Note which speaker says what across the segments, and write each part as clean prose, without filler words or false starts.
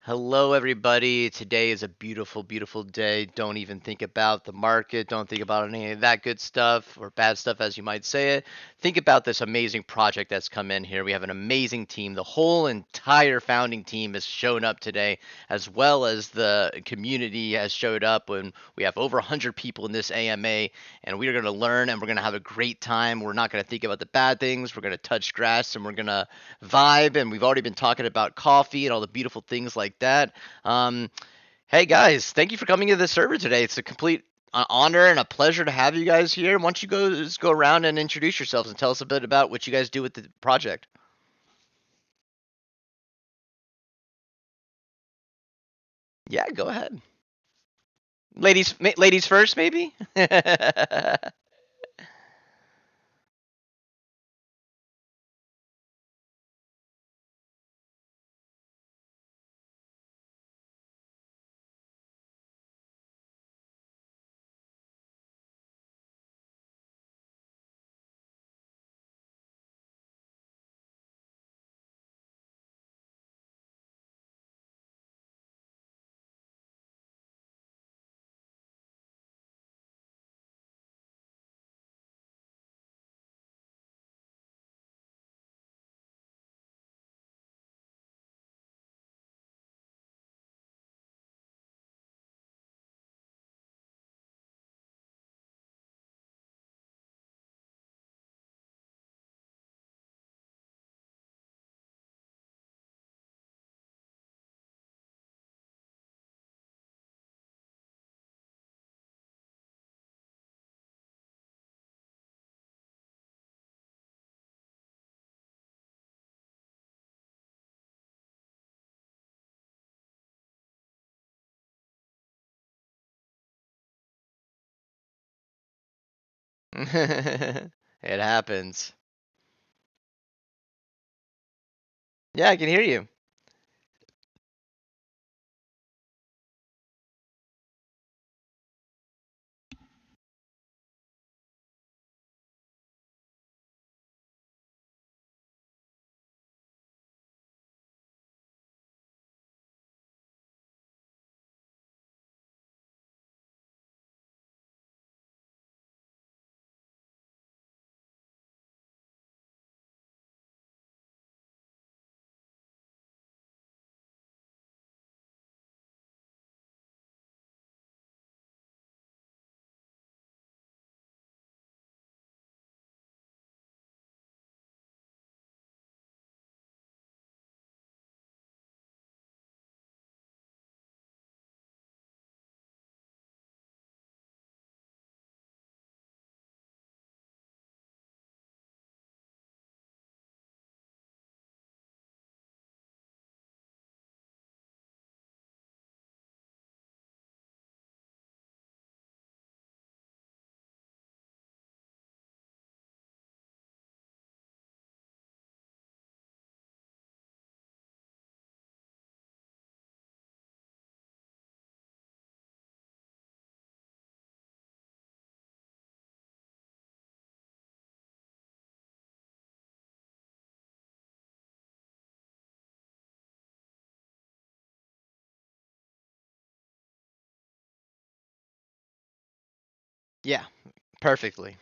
Speaker 1: Hello, everybody. Today is a beautiful, beautiful day. Don't even think about the market. Don't think about any of that good stuff or bad stuff, as you might say it. Think about this amazing project that's come in here. We have an amazing team. The whole entire founding team has shown up today, as well as the community has showed up. When we have over 100 people in this AMA, and we are going to learn and we're going to have a great time. We're not going to think about the bad things. We're going to touch grass and we're going to vibe, and we've already been talking about coffee and all the beautiful things like that. Um, hey guys, thank you for coming to the server today. It's a complete honor and a pleasure to have you guys here. Why don't you just go around and introduce yourselves and tell us a bit about what you guys do with the project? Yeah, go ahead. Ladies first, maybe. It happens. Yeah, I can hear you. Yeah, perfectly.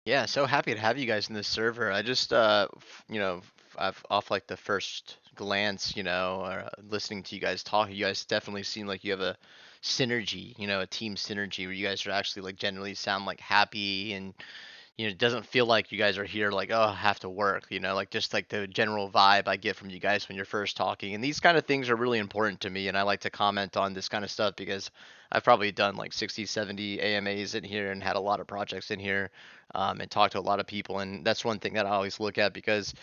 Speaker 1: Yeah, so happy to have you guys in this server. I just, I've off like the first glance, listening to you guys talk, you guys definitely seem like you have a synergy, a team synergy where you guys are actually like generally sound like happy and it doesn't feel like you guys are here like, oh, I have to work, like just like the general vibe I get from you guys when you're first talking. And these kind of things are really important to me. And I like to comment on this kind of stuff because I've probably done like 60, 70 AMAs in here and had a lot of projects in here, and talked to a lot of people. And that's one thing that I always look at because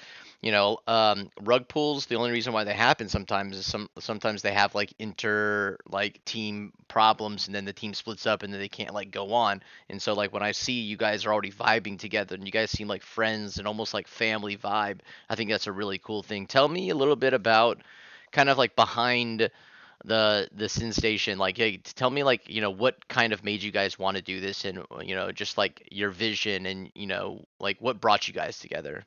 Speaker 1: rug pulls, the only reason why they happen sometimes is sometimes they have like inter like team problems and then the team splits up and then they can't like go on. And so like when I see you guys are already vibing together and you guys seem like friends and almost like family vibe, I think that's a really cool thing. Tell me a little bit about kind of like behind the Sin Station. Like, hey, tell me like, what kind of made you guys want to do this and just like your vision and like what brought you guys together.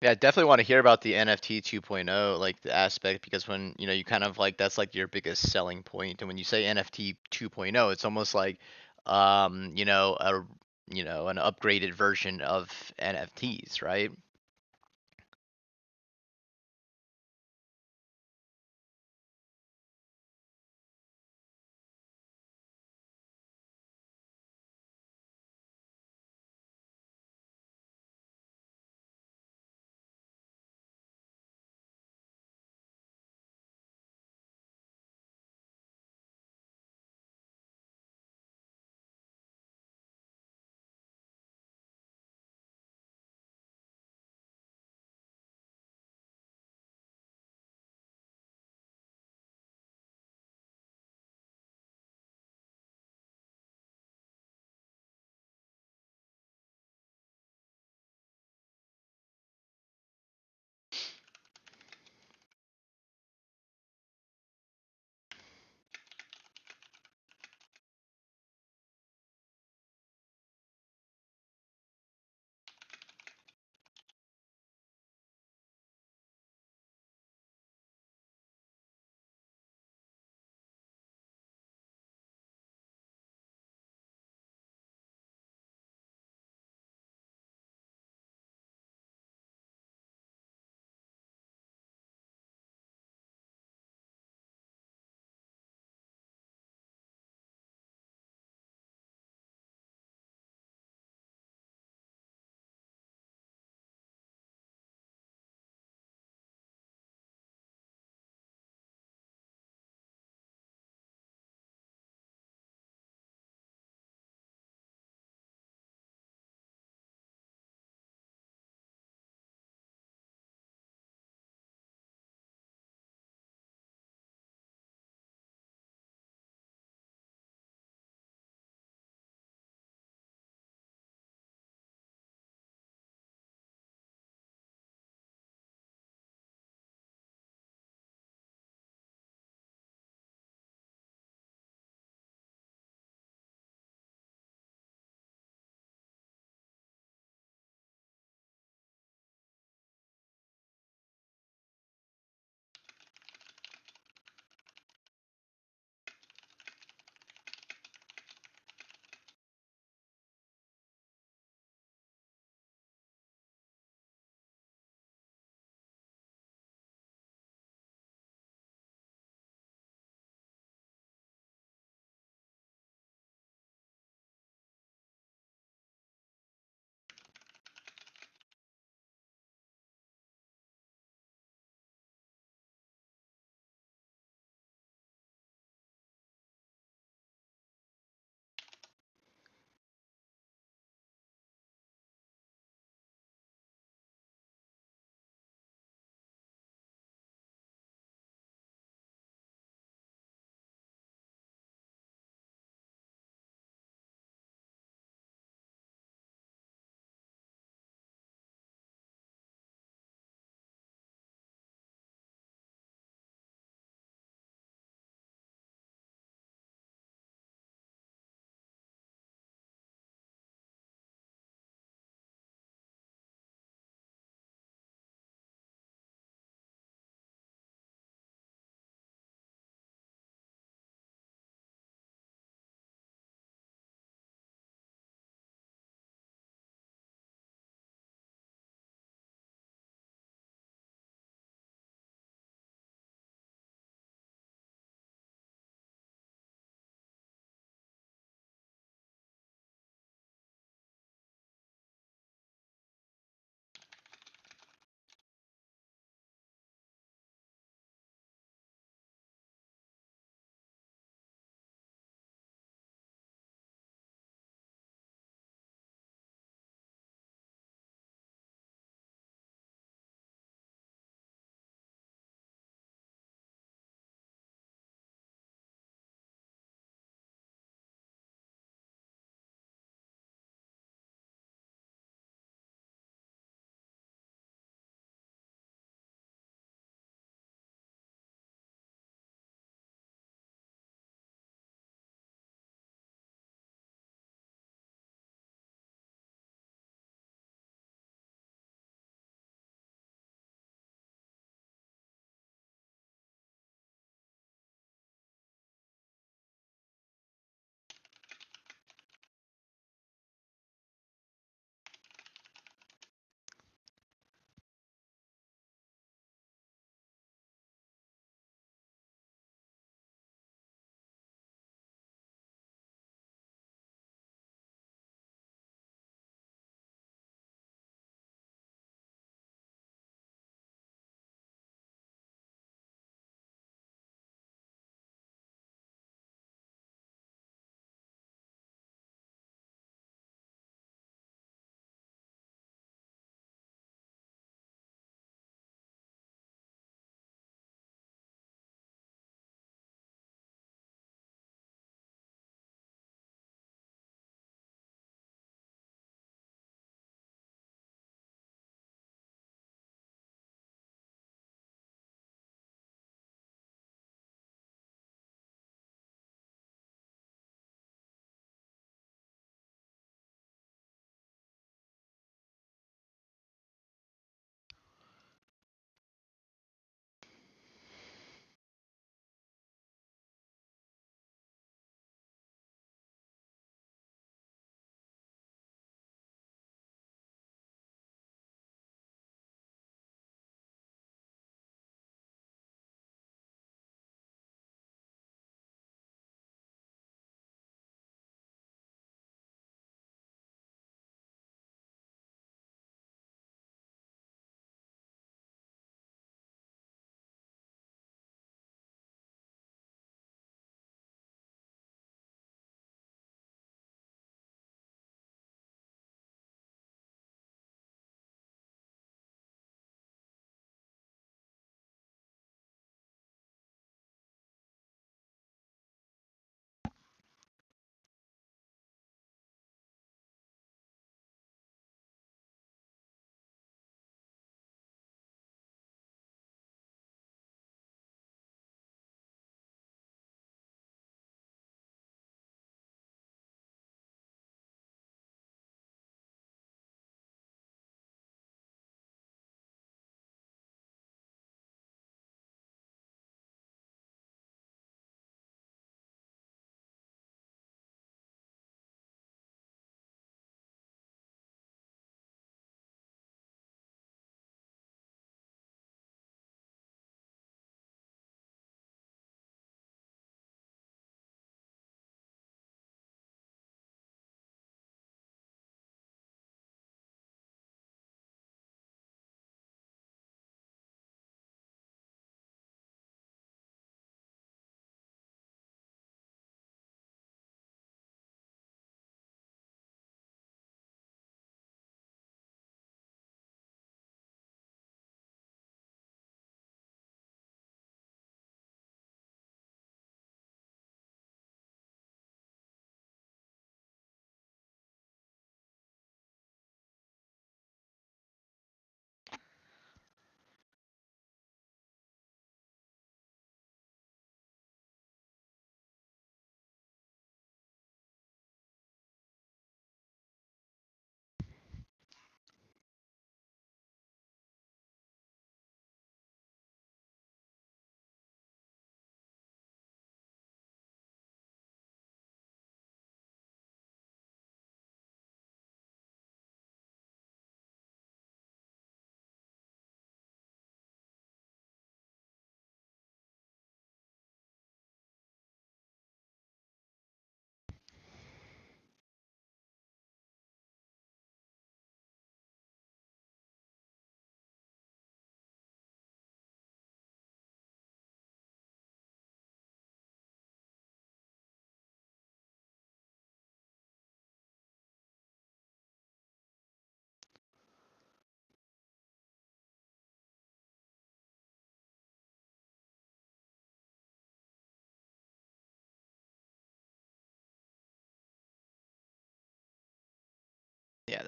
Speaker 1: Yeah, I definitely want to hear about the NFT 2.0, like the aspect, because when you kind of like that's like your biggest selling point, and when you say NFT 2.0, it's almost like, a an upgraded version of NFTs, right?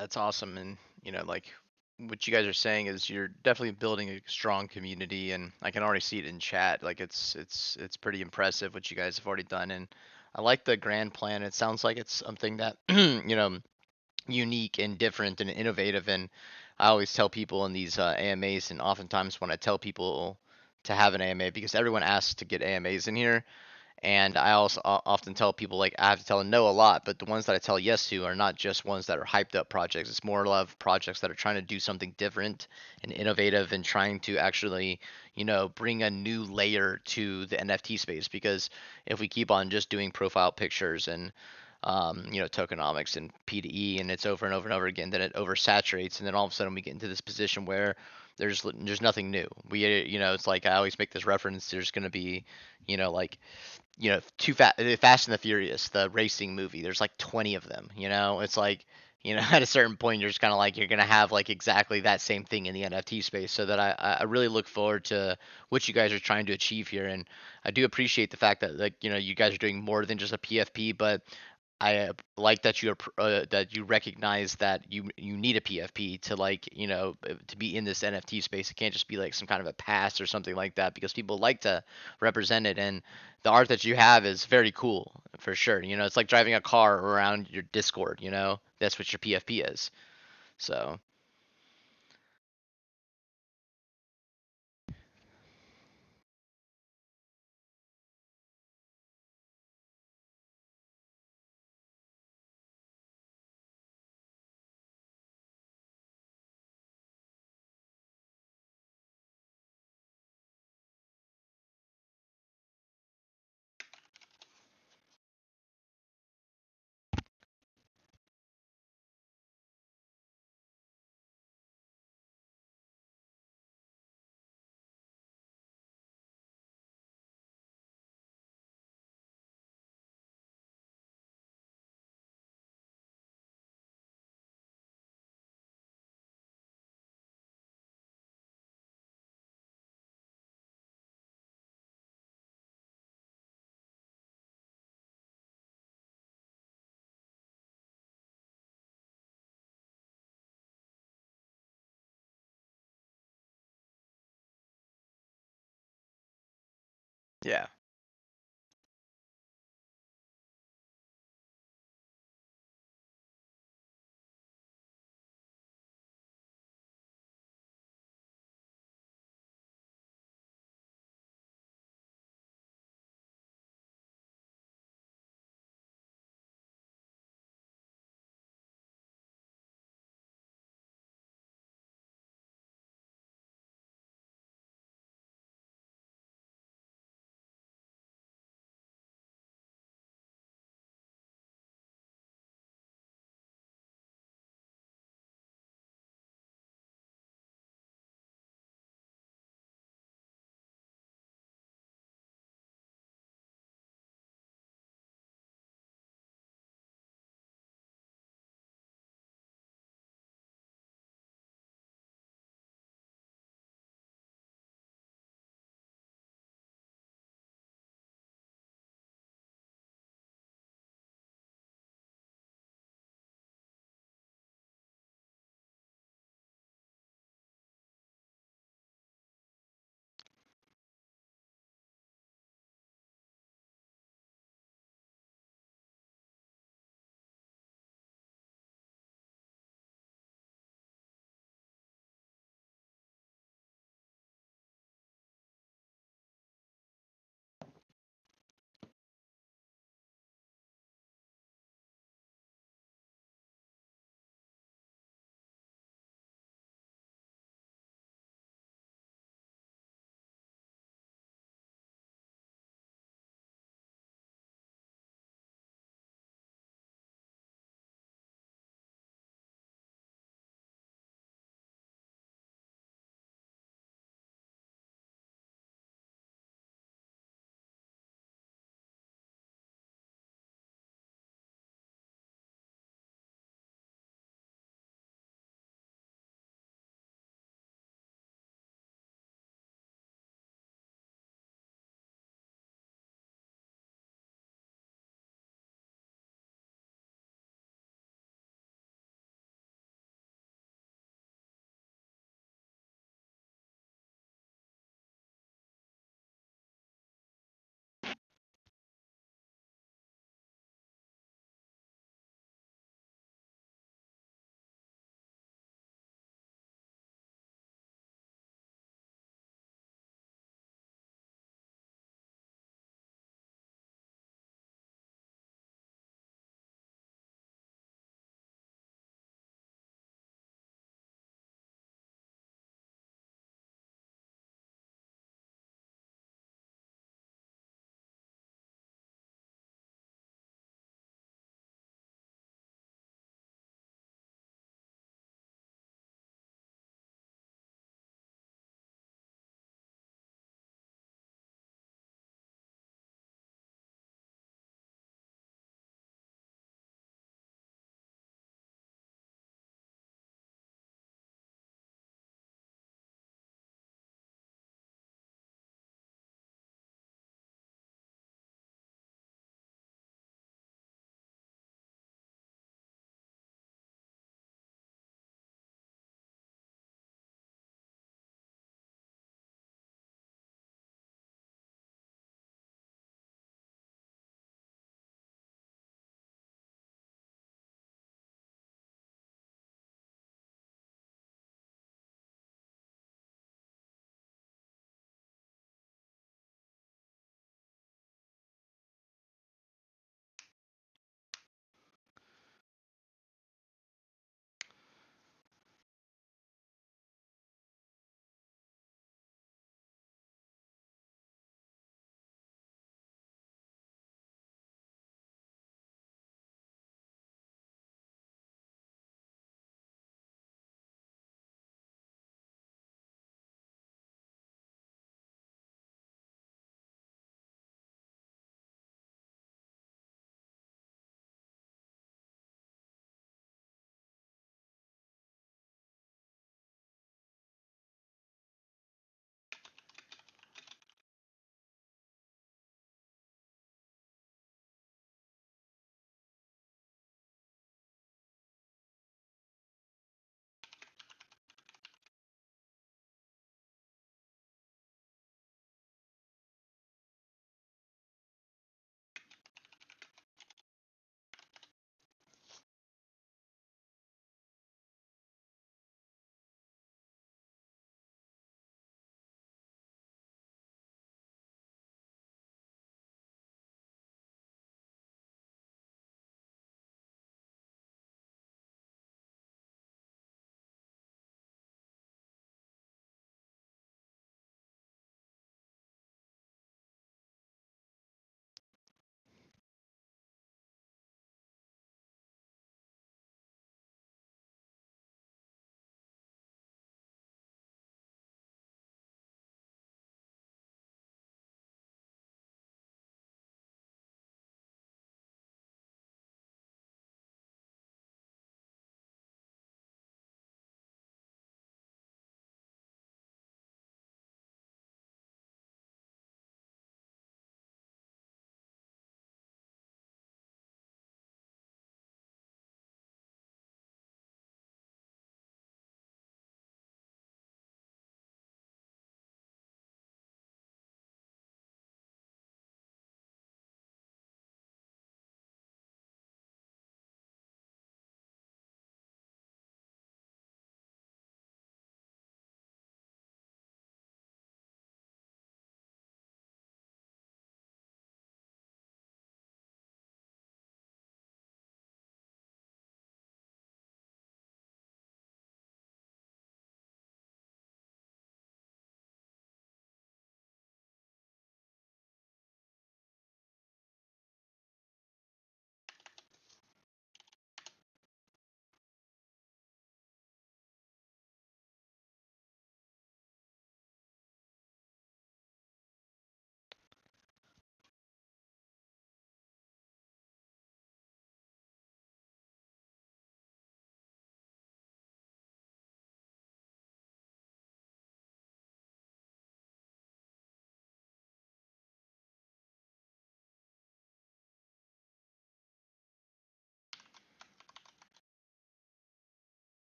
Speaker 1: That's awesome, and like what you guys are saying is you're definitely building a strong community, and I can already see it in chat. Like it's pretty impressive what you guys have already done, and I like the grand plan. It sounds like it's something that unique and different and innovative. And I always tell people in these AMAs, and oftentimes when I tell people to have an AMA, because everyone asks to get AMAs in here, and I also often tell people like I have to tell them no a lot, but the ones that I tell yes to are not just ones that are hyped up projects. It's more of projects that are trying to do something different and innovative and trying to actually, bring a new layer to the NFT space. Because if we keep on just doing profile pictures and tokenomics and P2E, and it's over and over and over again, then it oversaturates, and then all of a sudden we get into this position where there's nothing new. It's like I always make this reference. There's going to be, like too Fast and the Furious, the racing movie. There's like 20 of them. It's like at a certain point you're just kind of like you're gonna have like exactly that same thing in the NFT space. So that I really look forward to what you guys are trying to achieve here, and I do appreciate the fact that like you guys are doing more than just a PFP, but I like that that you recognize that you need a PFP to like to be in this NFT space. It can't just be like some kind of a pass or something like that, because people like to represent it. And the art that you have is very cool for sure. It's like driving a car around your Discord. That's what your PFP is. So yeah.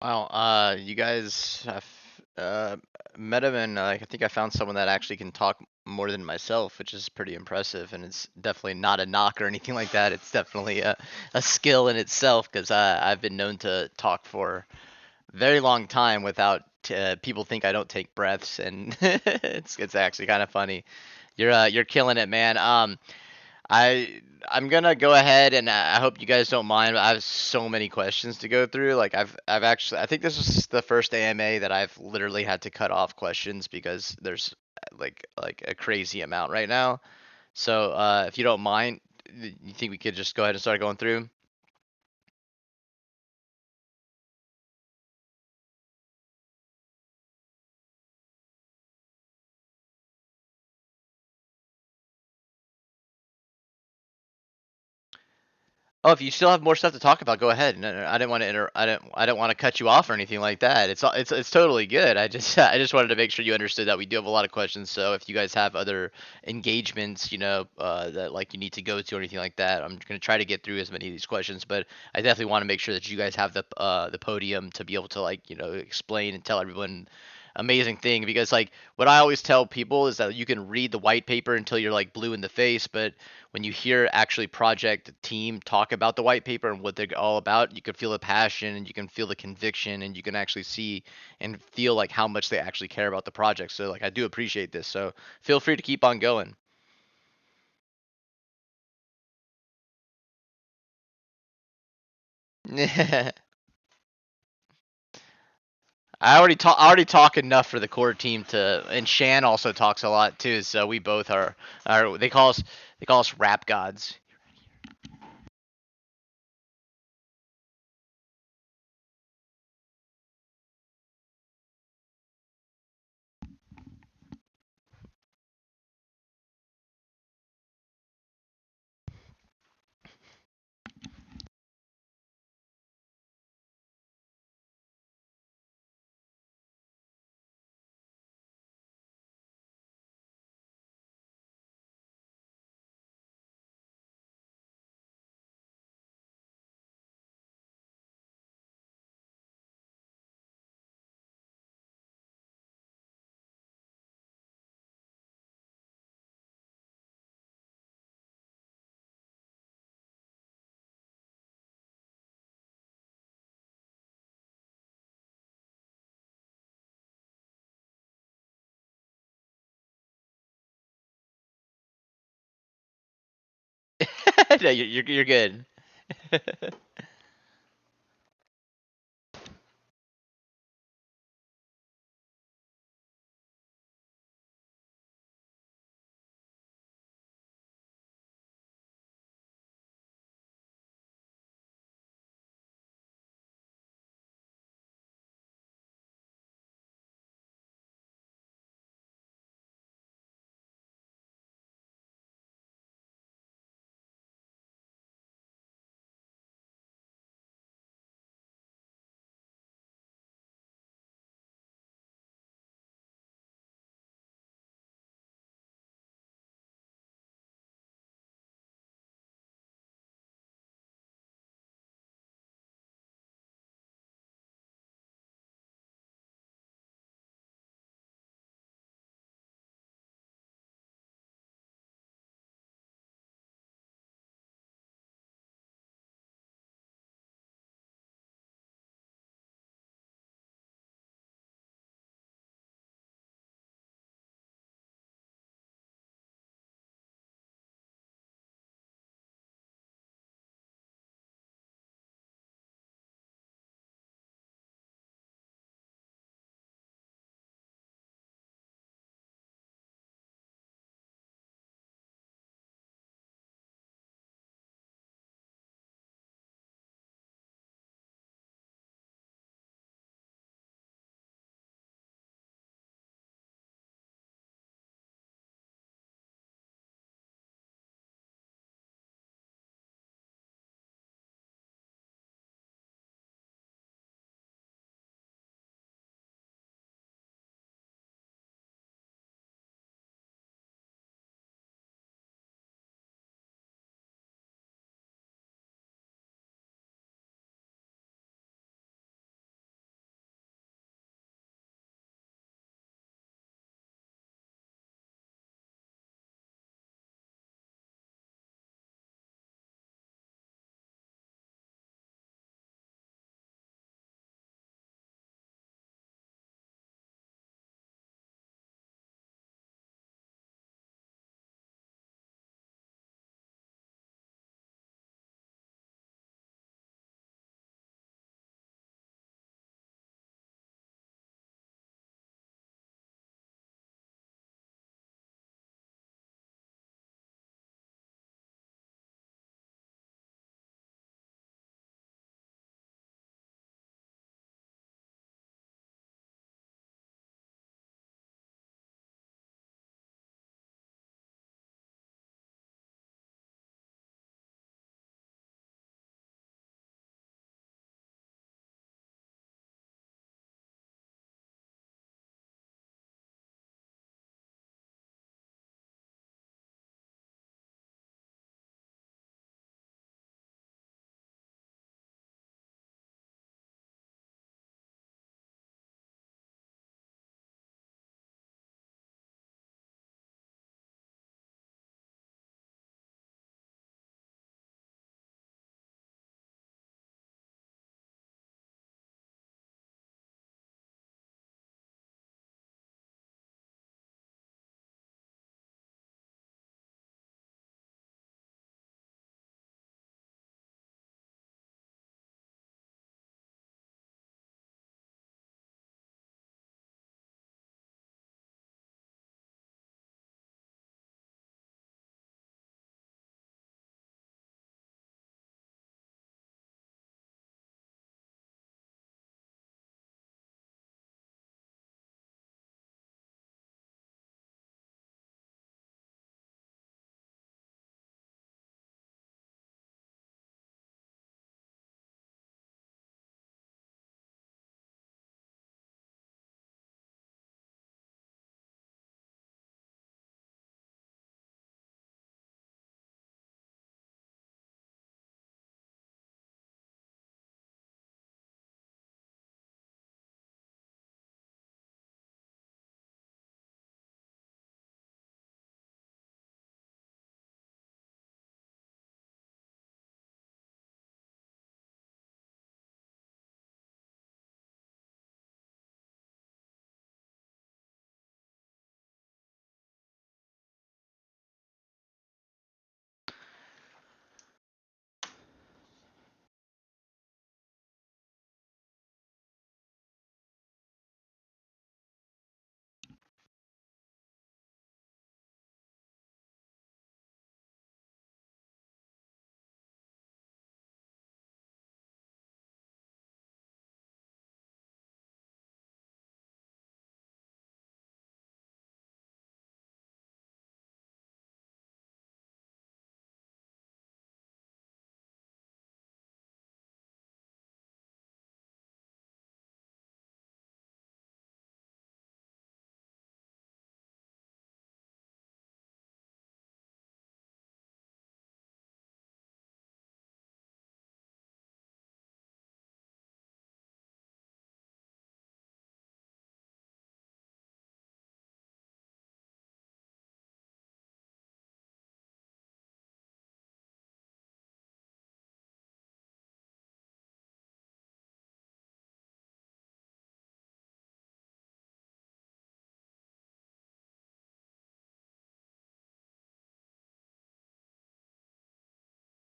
Speaker 1: Wow, you guys have met him, and I think I found someone that actually can talk more than myself, which is pretty impressive. And it's definitely not a knock or anything like that. It's definitely a skill in itself, because I've been known to talk for a very long time without people think I don't take breaths, and it's actually kind of funny. You're killing it, man. I'm gonna go ahead and I hope you guys don't mind. But I have so many questions to go through. Like I've actually I think this is the first AMA that I've literally had to cut off questions because there's like a crazy amount right now. So if you don't mind, you think we could just go ahead and start going through? Oh, if you still have more stuff to talk about, go ahead. No, no, I didn't want to I didn't want to cut you off or anything like that. It's totally good. I just I just wanted to make sure you understood that we do have a lot of questions. So if you guys have other engagements, that like you need to go to or anything like that, I'm gonna try to get through as many of these questions. But I definitely want to make sure that you guys have the podium to be able to like explain and tell everyone amazing thing, because like what I always tell people is that you can read the white paper until you're like blue in the face, but when you hear actually project team talk about the white paper and what they're all about, you can feel the passion and you can feel the conviction and you can actually see and feel like how much they actually care about the project. So like I do appreciate this. So feel free to keep on going. I already talk enough for the core team to, and Shan also talks a lot too. So we both are they call us rap gods. No, you're good.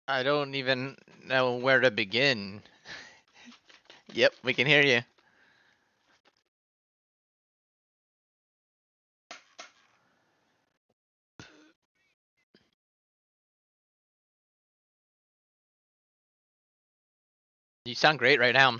Speaker 1: I don't even know where to begin. Yep, we can hear you. You sound great right now.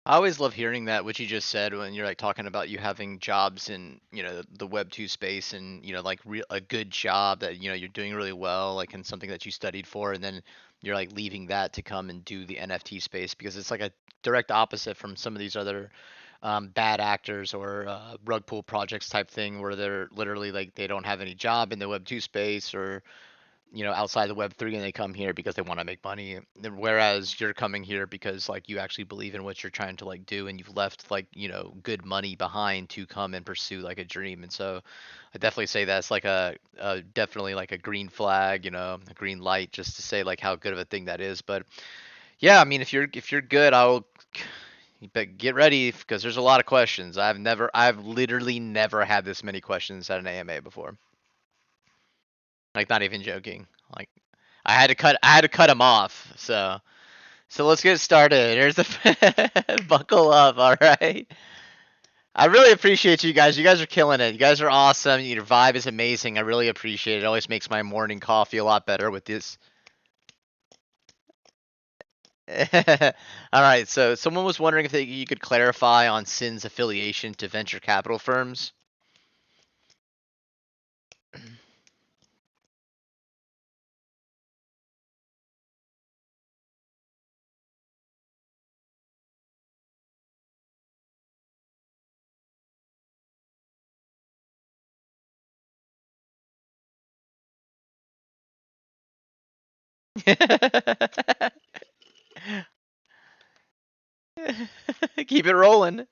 Speaker 1: I always love hearing that, what you just said when you're like talking about you having jobs in, the Web 2 space and, like a good job that, you're doing really well, like in something that you studied for, and then you're like leaving that to come and do the NFT space because it's like a direct opposite from some of these other bad actors or rug pull projects type thing where they're literally like they don't have any job in the Web 2 space or outside the Web3 and they come here because they want to make money. Whereas you're coming here because like you actually believe in what you're trying to like do and you've left like, good money behind to come and pursue like a dream. And so I definitely say that's like a definitely like a green flag, a green light just to say like how good of a thing that is. But yeah, I mean if you're good, I'll But get ready because there's a lot of questions. I've literally never had this many questions at an AMA before. Like, not even joking. Like, I had to cut them off. So let's get started. Here's the buckle up. All right. I really appreciate you guys. You guys are killing it. You guys are awesome. Your vibe is amazing. I really appreciate it. It always makes my morning coffee a lot better with this. All right. So someone was wondering if you could clarify on Sin's affiliation to venture capital firms. Keep it rolling.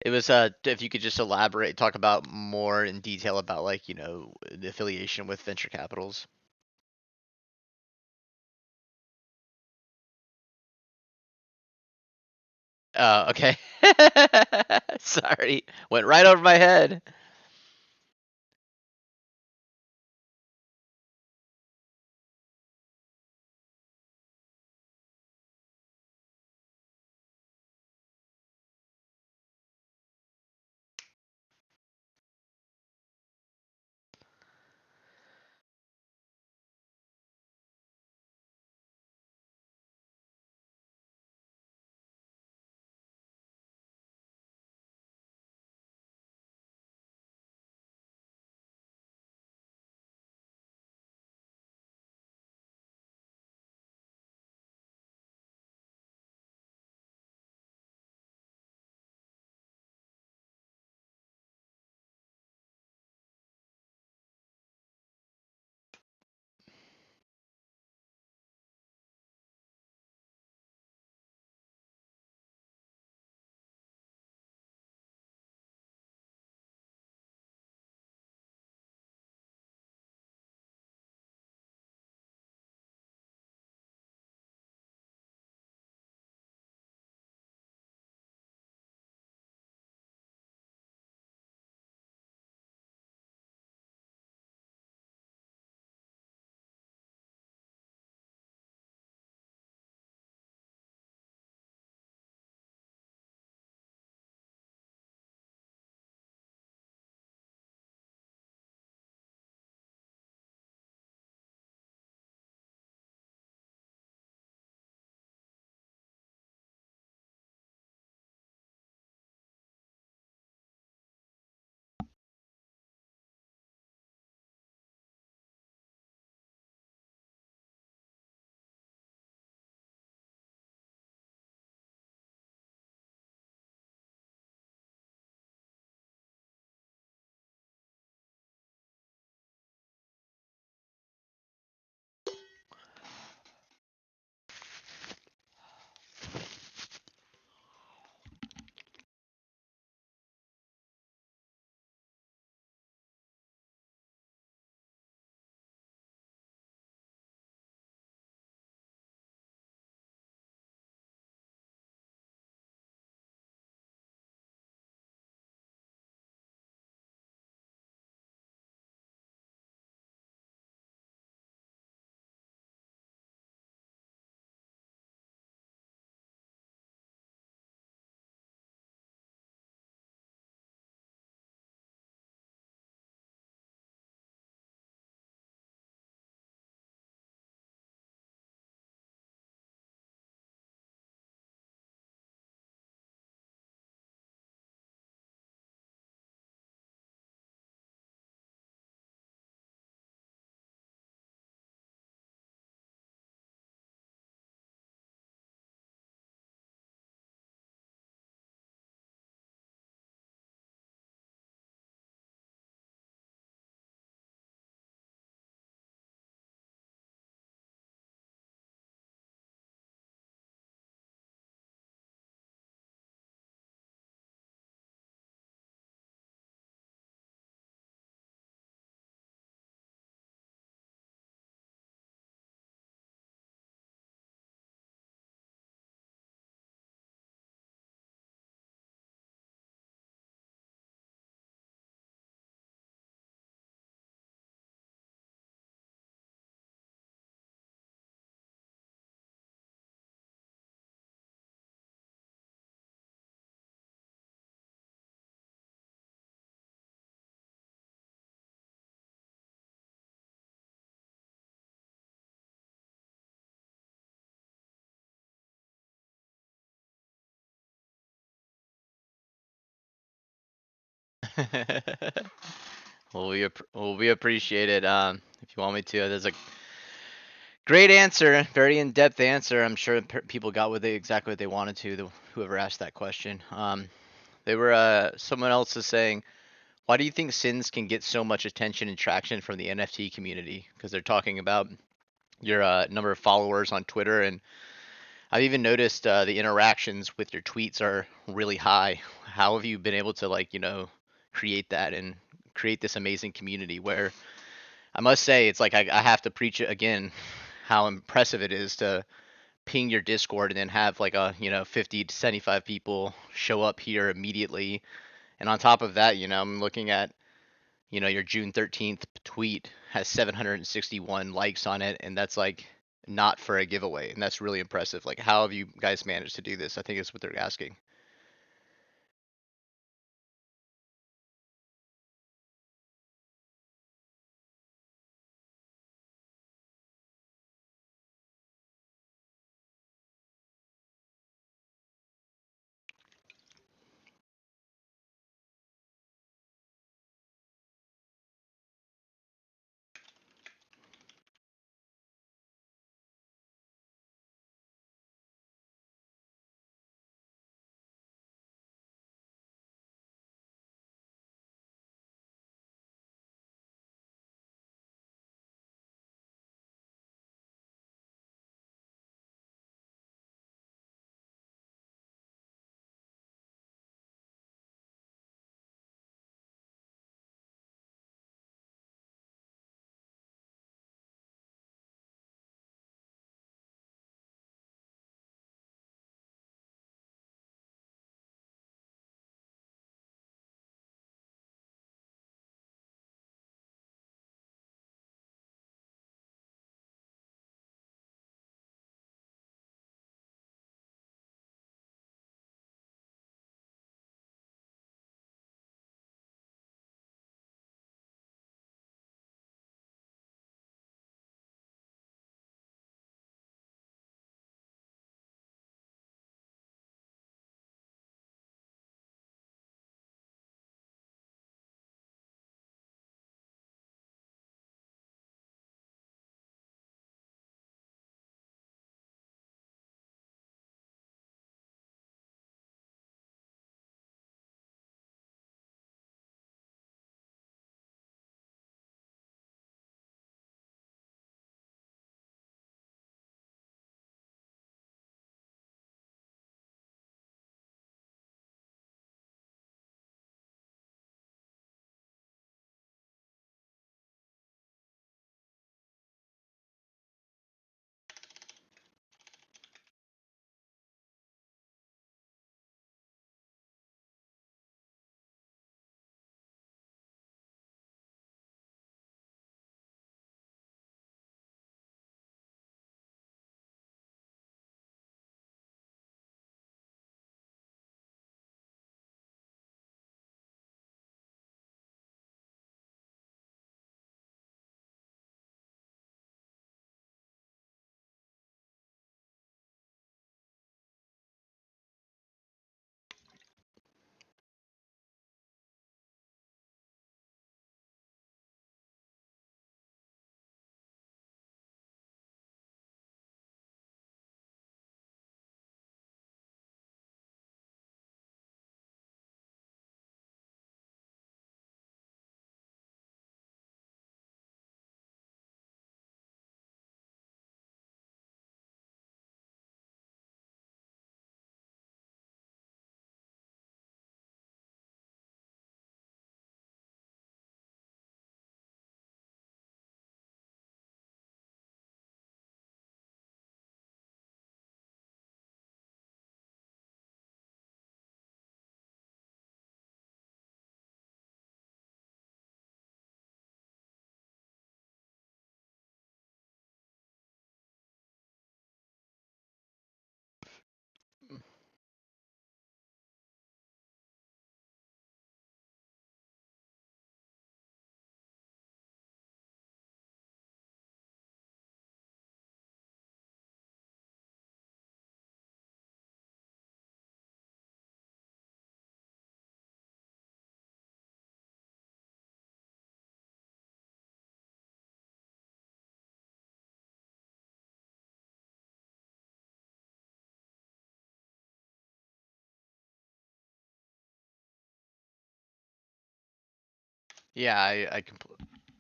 Speaker 1: It was if you could just elaborate, talk about more in detail about like, the affiliation with venture capitals. Oh, okay. Sorry. Went right over my head. we appreciate it. If you want me to, there's a great answer, very in-depth answer. I'm sure people got exactly what they wanted to. Whoever asked that question. They were someone else is saying, why do you think sins can get so much attention and traction from the NFT community? Because they're talking about your number of followers on Twitter, and I've even noticed the interactions with your tweets are really high. How have you been able to create that and create this amazing community where I must say it's like I have to preach it again how impressive it is to ping your Discord and then have like a 50 to 75 people show up here immediately. And on top of that, I'm looking at your June 13th tweet has 761 likes on it, and that's like not for a giveaway, and that's really impressive. Like, how have you guys managed to do this? I think is what they're asking. Yeah,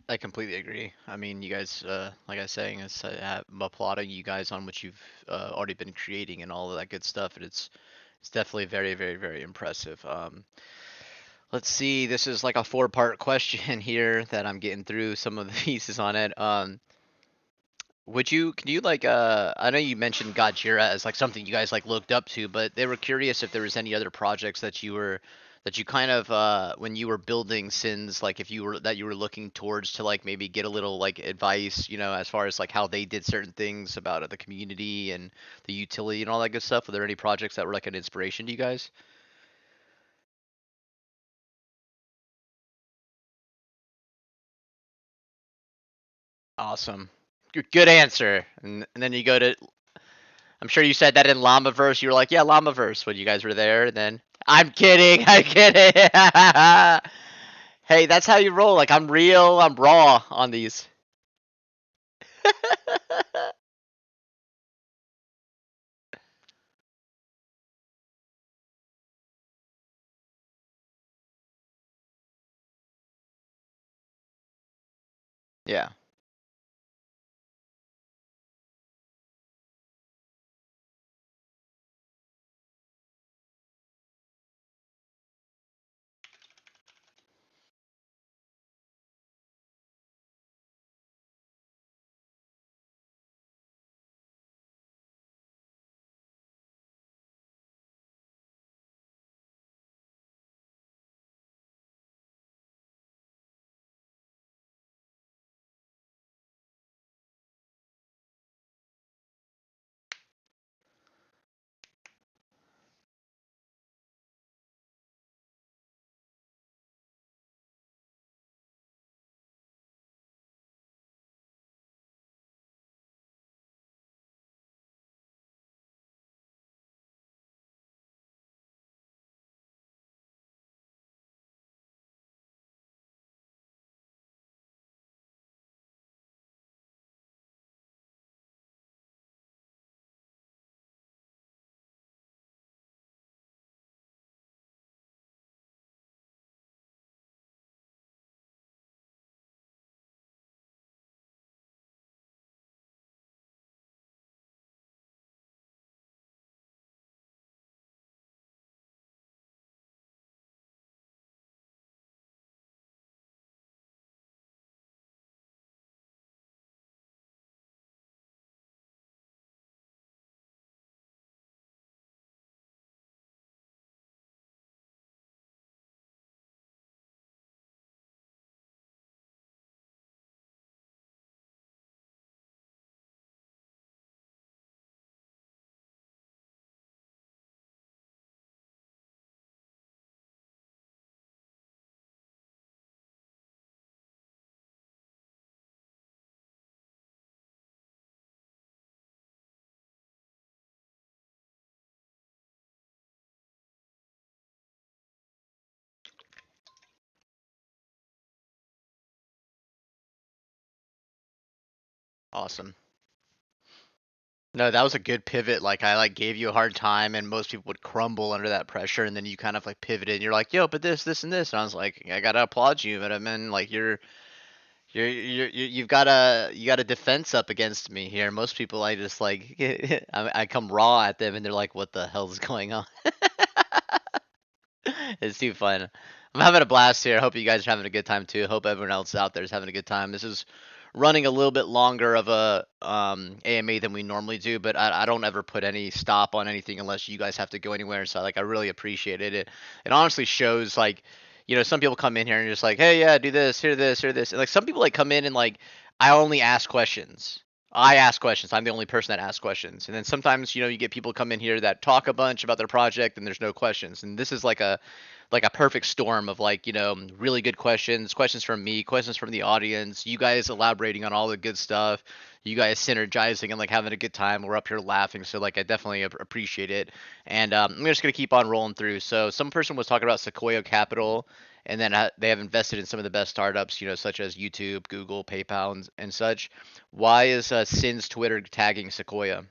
Speaker 1: I completely agree. I mean, you guys, like I was saying, I'm applauding you guys on what you've already been creating and all of that good stuff. And it's definitely very, very, very impressive. Let's see. This is like a four-part question here that I'm getting through some of the pieces on it. Can you like I know you mentioned Gojira as like something you guys like looked up to, but they were curious if there was any other projects that you kind of when you were building Sins, like if you were looking towards to like maybe get a little like advice, as far as like how they did certain things about the community and the utility and all that good stuff. Were there any projects that were like an inspiration to you guys? Awesome. Good answer. And then you go to I'm sure you said that in Llamaverse. You were like, yeah, Llamaverse when you guys were there. And then I'm kidding. I'm kidding. Hey, that's how you roll. Like I'm real. I'm raw on these. Yeah. Awesome. No, that was a good pivot. Like I like gave you a hard time, and most people would crumble under that pressure, and then you kind of like pivoted. And you're like, "Yo, but this, and this," and I was like, "I gotta applaud you," but I mean, like you've got you got a defense up against me here. Most people, I just like I come raw at them, and they're like, "What the hell's going on?" It's too fun. I'm having a blast here. Hope you guys are having a good time too. Hope everyone else out there is having a good time. This is running a little bit longer of a AMA than we normally do, but I don't ever put any stop on anything unless you guys have to go anywhere. So like I really appreciate it. It honestly shows like some people come in here and just like, hey, yeah, do this, here this, and like some people like come in and like I only ask questions. I ask questions. I'm the only person that asks questions. And then sometimes, you get people come in here that talk a bunch about their project and there's no questions. And this is like a perfect storm of like, really good questions, questions from me, questions from the audience, you guys elaborating on all the good stuff, you guys synergizing and like having a good time. We're up here laughing. So like I definitely appreciate it. And I'm just going to keep on rolling through. So some person was talking about Sequoia Capital and then they have invested in some of the best startups, such as YouTube, Google, PayPal, and such. Why is Sin's Twitter tagging Sequoia?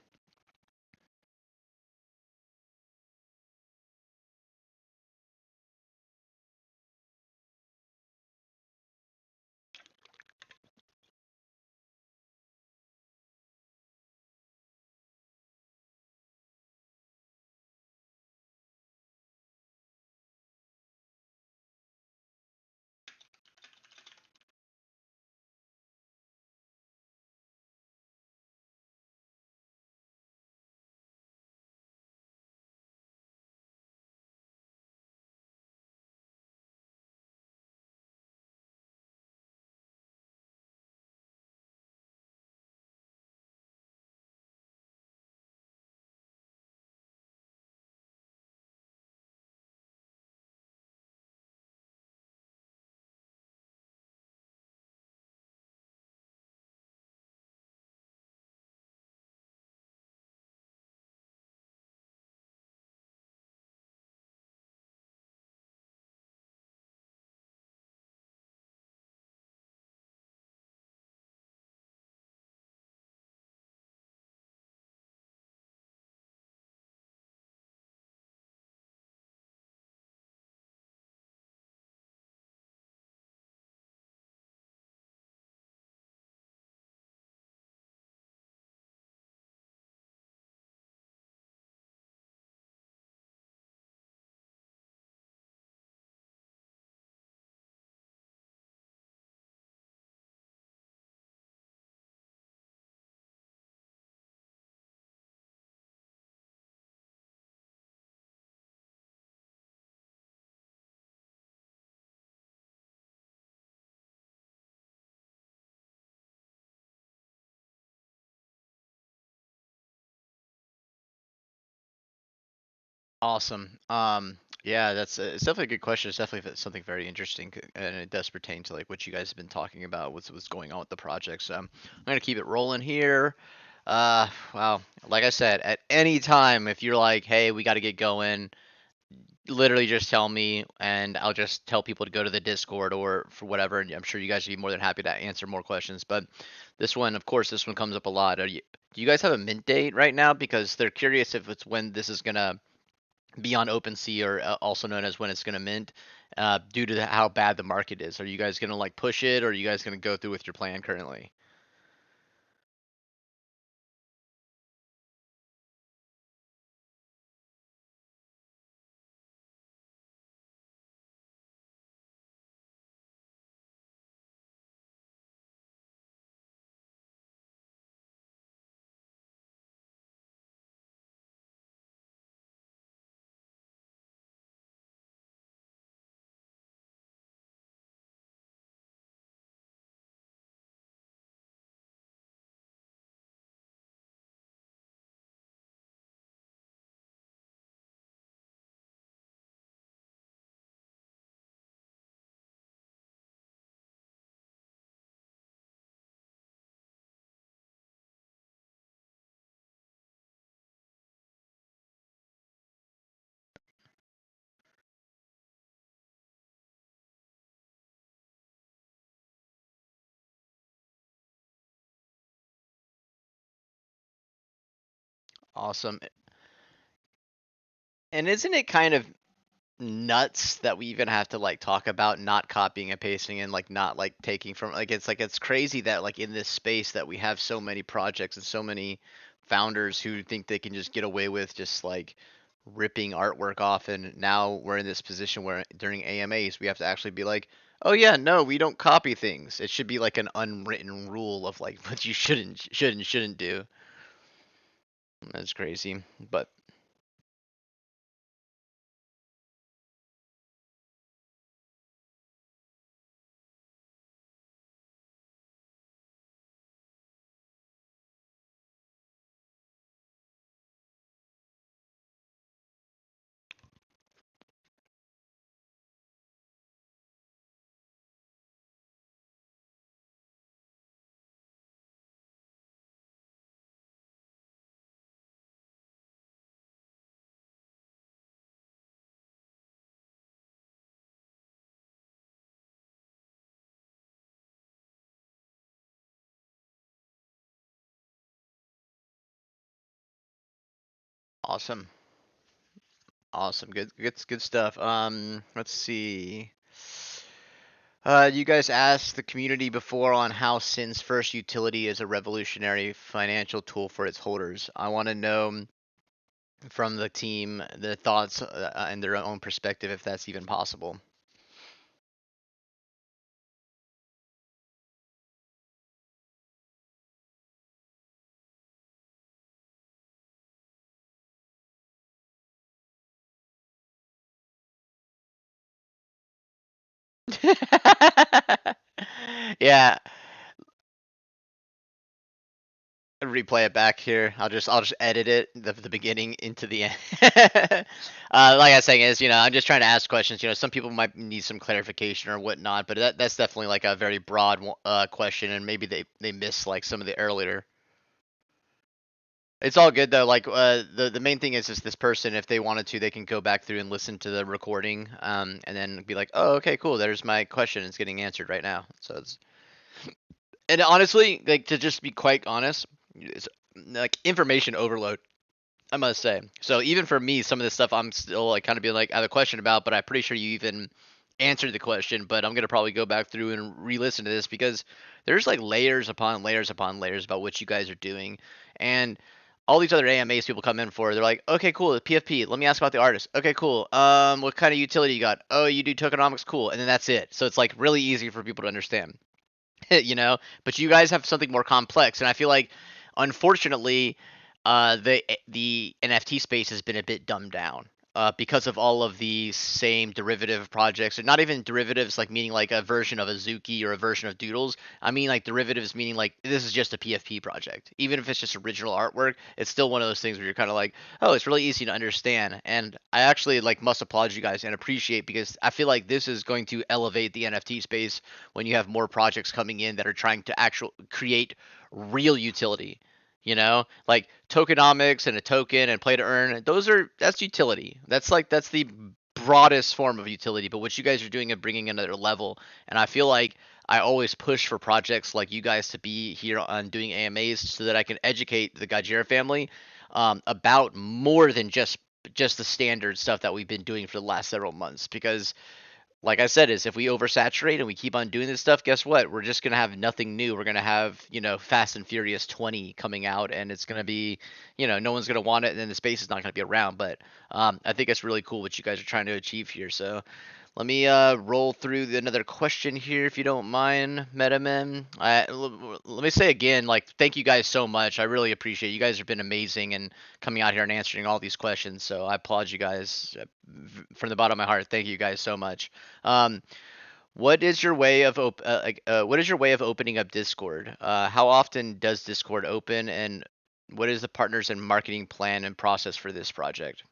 Speaker 1: Awesome. Yeah, that's it's definitely a good question. It's definitely something very interesting, and it does pertain to like what you guys have been talking about, what's going on with the project. So I'm gonna keep it rolling here. Wow, like I said, at any time if you're like, hey, we got to get going, literally just tell me, and I'll just tell people to go to the Discord or for whatever, and I'm sure you guys would be more than happy to answer more questions. But this one, of course, this one comes up a lot. Do you guys have a mint date right now? Because they're curious if it's when this is gonna be on OpenSea, or also known as when it's going to mint, due to how bad the market is. Are you guys going to like push it, or are you guys going to go through with your plan currently? Awesome. And isn't it kind of nuts that we even have to like talk about not copying and pasting, and like not like taking from, like it's crazy that like in this space that we have so many projects and so many founders who think they can just get away with just like ripping artwork off, and now we're in this position where during AMAs we have to actually be like, oh yeah, no, we don't copy things. It should be like an unwritten rule of like what you shouldn't do. That's crazy. But awesome. Awesome. Good stuff. Let's see. You guys asked the community before on how Sin's first utility is a revolutionary financial tool for its holders. I want to know from the team the thoughts and their own perspective, if that's even possible. Yeah, replay it back here. I'll just edit it the beginning into the end. Like I was saying is, I'm just trying to ask questions. Some people might need some clarification or whatnot, but that's definitely like a very broad question, and maybe they miss like some of the earlier. It's all good though. Like the main thing is this person, if they wanted to, they can go back through and listen to the recording, and then be like, oh, okay, cool. There's my question. It's getting answered right now. So it's, and honestly, like, to just be quite honest, it's like information overload, I must say. So even for me, some of this stuff I'm still like kind of being like, I have a question about, but I'm pretty sure you even answered the question. But I'm gonna probably go back through and re-listen to this, because there's like layers upon layers upon layers about what you guys are doing, and all these other AMAs people come in for. They're like, okay, cool, the PFP. Let me ask about the artist. Okay, cool. What kind of utility you got? Oh, you do tokenomics. Cool. And then that's it. So it's like really easy for people to understand. But you guys have something more complex, and I feel like, unfortunately, the NFT space has been a bit dumbed down. because of all of the same derivative projects, or not even derivatives, like meaning like a version of Azuki or a version of Doodles. I mean like derivatives meaning like this is just a PFP project. Even if it's just original artwork, it's still one of those things where you're kind of like, oh, it's really easy to understand. And I actually like must applaud you guys and appreciate, because I feel like this is going to elevate the NFT space when you have more projects coming in that are trying to actual create real utility. Like tokenomics and a token and play to earn, that's utility. That's the broadest form of utility. But what you guys are doing and bringing another level, and I feel like I always push for projects like you guys to be here on doing AMAs so that I can educate the Gajira family about more than just the standard stuff that we've been doing for the last several months. Because like I said, is if we oversaturate and we keep on doing this stuff, guess what? We're just gonna have nothing new. We're gonna have, Fast and Furious 20 coming out, and it's gonna be, no one's gonna want it, and then the space is not gonna be around. But I think it's really cool what you guys are trying to achieve here. So let me roll through another question here, if you don't mind, MetaMen. Let me say again, like, thank you guys so much. I really appreciate it. You guys have been amazing and coming out here and answering all these questions. So I applaud you guys from the bottom of my heart. Thank you guys so much. Um, what is your way of opening up Discord? How often does Discord open, and what is the partners and marketing plan and process for this project?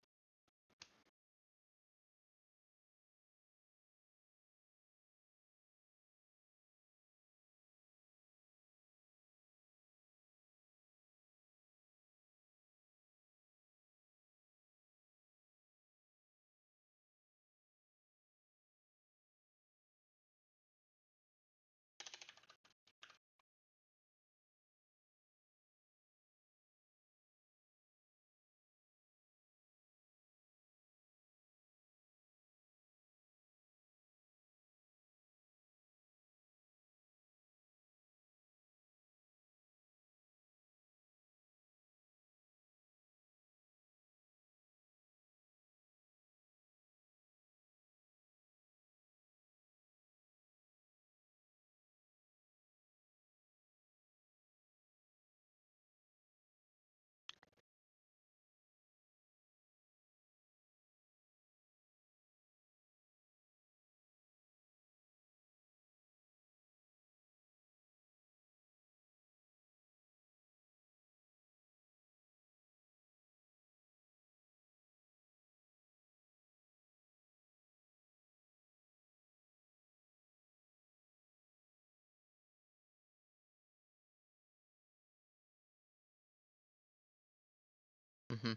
Speaker 1: Hmm.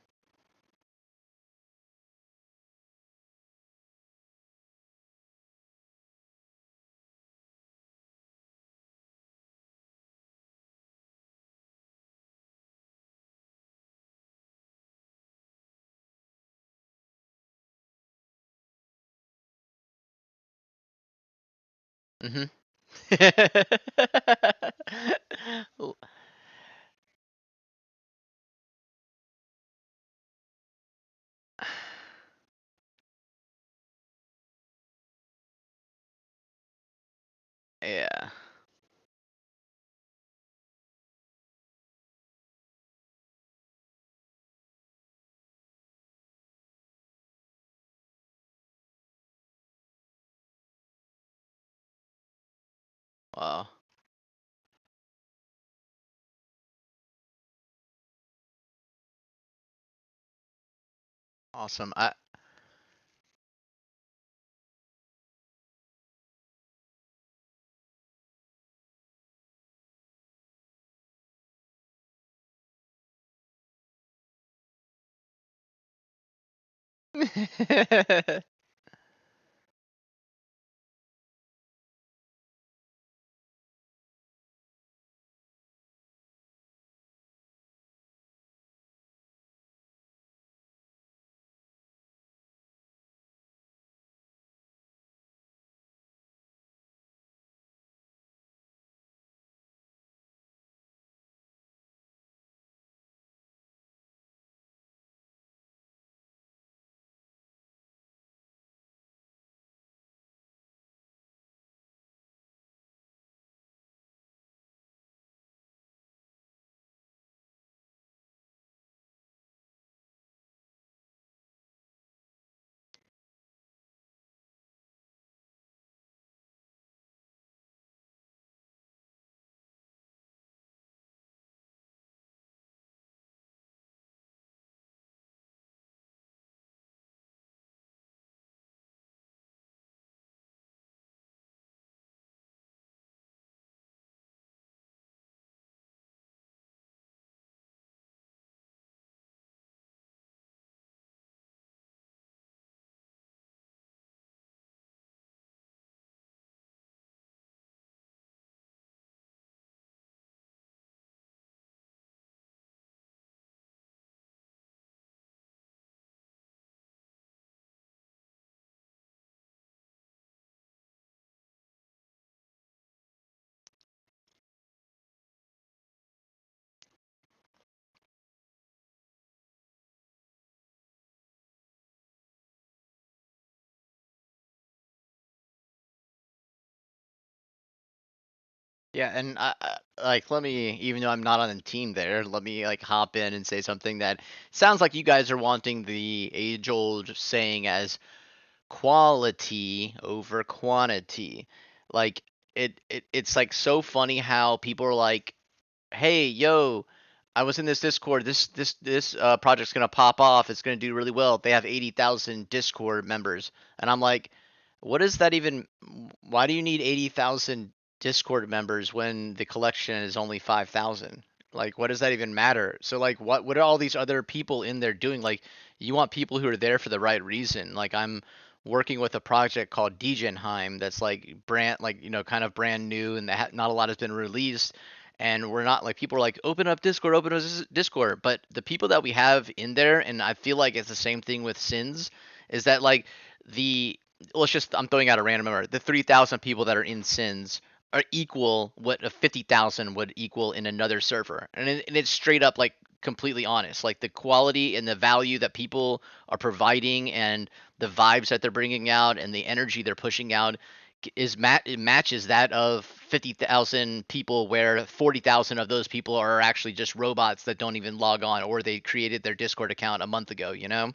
Speaker 1: Hmm. Yeah. Wow. Awesome. I Yeah, and like let me, even though I'm not on the team there, let me like hop in and say something that sounds like you guys are wanting the age-old saying as quality over quantity. Like it's like so funny how people are like, "Hey, yo, I was in this Discord. This project's gonna pop off. It's gonna do really well. They have 80,000 Discord members." And I'm like, "What does that even? Why do you need 80,000 Discord members when the collection is only 5,000? Like, what does that even matter?" So like, what are all these other people in there doing? Like, you want people who are there for the right reason. Like, I'm working with a project called Degenheim that's like brand, like, kind of brand new, and not a lot has been released. And we're not like, people are like, open up Discord, open up Discord. But the people that we have in there, and I feel like it's the same thing with Sins, is that like the let's just, I'm throwing out a random number. The 3,000 people that are in Sins are equal what a 50,000 would equal in another server, and it's straight up like completely honest. Like the quality and the value that people are providing, and the vibes that they're bringing out, and the energy they're pushing out it matches that of 50,000 people, where 40,000 of those people are actually just robots that don't even log on, or they created their Discord account a month ago, you know?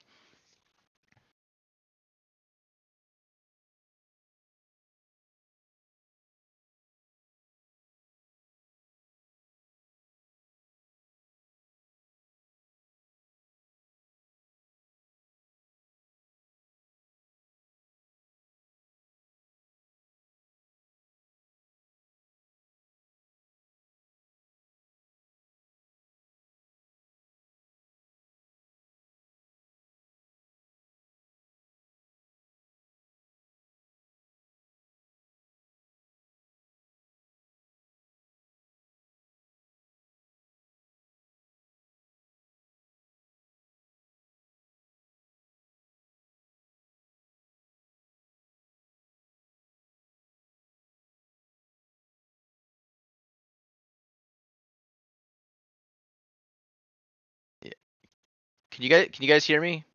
Speaker 1: Can you guys hear me?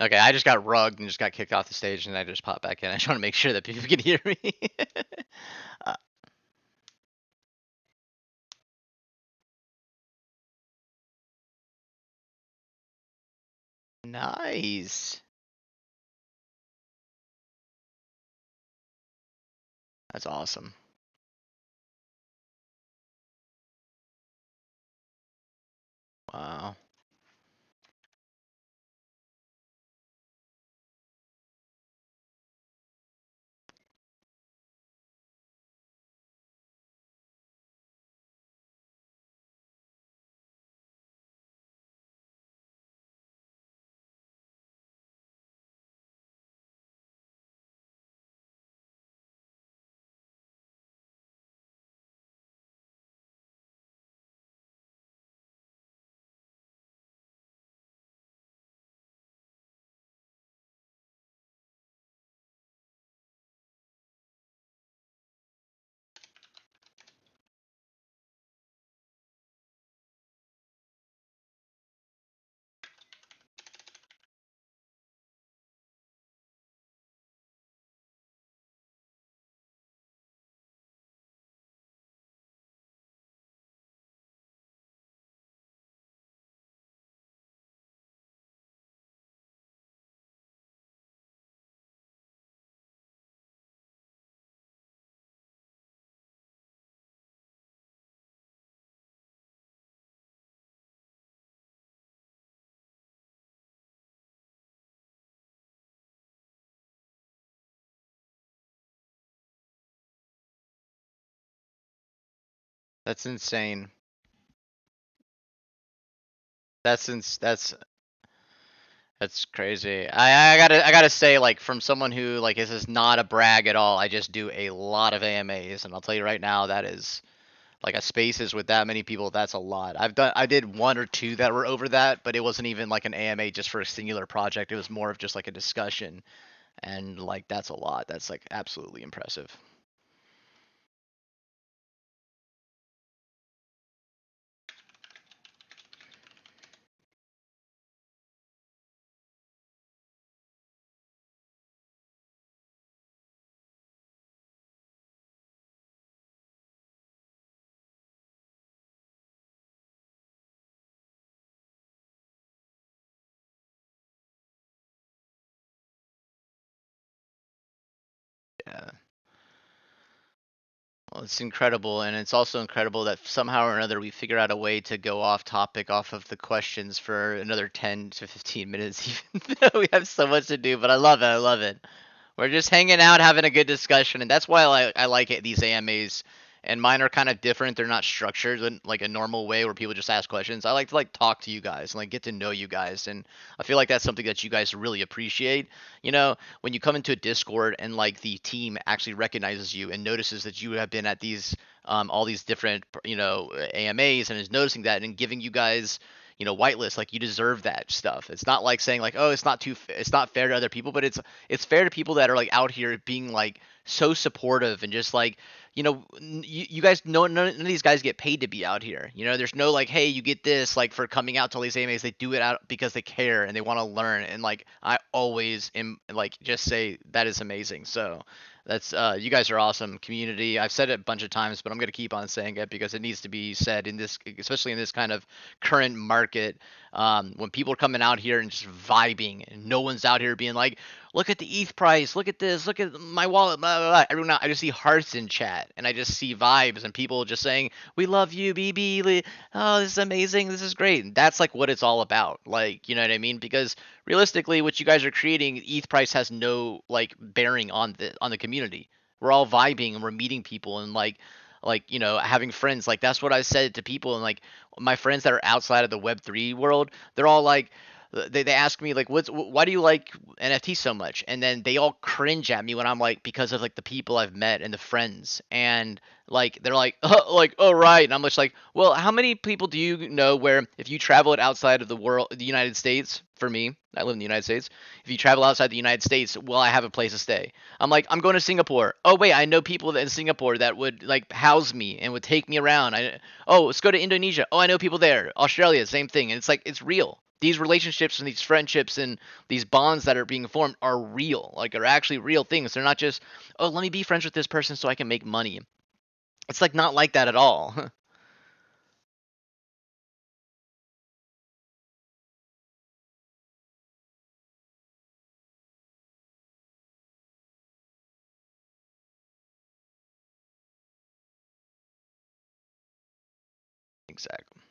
Speaker 1: Okay, I just got rugged and just got kicked off the stage, and I just popped back in. I just want to make sure that people can hear me. uh, nice. That's awesome. Wow. That's insane. That's crazy. I gotta say, like, from someone who, like, this is not a brag at all. I just do a lot of AMAs, and I'll tell you right now, that is like a spaces with that many people. That's a lot. I did one or two that were over that, but it wasn't even like an AMA just for a singular project. It was more of just like a discussion, and like that's a lot. That's like absolutely impressive. Yeah. Well, it's incredible, and it's also incredible that somehow or another we figure out a way to go off topic off of the questions for another 10 to 15 minutes, even though we have so much to do. But I love it. I love it. We're just hanging out, having a good discussion, and that's why I like it, these AMAs. And mine are kind of different. They're not structured in like a normal way where people just ask questions. I like to like talk to you guys and like get to know you guys, and I feel like that's something that you guys really appreciate. When you come into a Discord and like the team actually recognizes you and notices that you have been at these all these different AMAs and is noticing that and giving you guys whitelist, like you deserve that stuff. It's not like saying like, oh, it's not fair to other people, but it's fair to people that are like out here being like so supportive and just like you guys know none of these guys get paid to be out here. There's no like, hey, you get this like for coming out to all these AMAs. They do it out because they care and they want to learn. And like I always am like just say that is amazing. So that's you guys are awesome community. I've said it a bunch of times, but I'm gonna keep on saying it because it needs to be said in this, especially in this kind of current market. When people are coming out here and just vibing, and no one's out here being like, look at the ETH price, look at this, look at my wallet, blah, blah, blah. Everyone, I just see hearts in chat, and I just see vibes and people just saying, "We love you, BB. Oh, this is amazing. This is great." And that's like what it's all about. Like, you know what I mean? Because realistically, what you guys are creating, ETH price has no like bearing on the community. We're all vibing and we're meeting people and like having friends. Like that's what I said to people, and like my friends that are outside of the Web3 world, they're all like they ask me like why do you like NFT so much, and then they all cringe at me when I'm like, because of like the people I've met and the friends, and like they're like like, oh right, and I'm just like, well, how many people do you know where if you travel it outside of the United States, for me, I live in the United States, if you travel outside the United States, well, I have a place to stay. I'm like, I'm going to Singapore. Oh wait, I know people in Singapore that would like house me and would take me around. Oh, let's go to Indonesia. Oh, I know people there. Australia, same thing. And it's like it's real. These relationships and these friendships and these bonds that are being formed are real. Like are actually real things. They're not just, oh, let me be friends with this person so I can make money. It's like not like that at all. Exactly.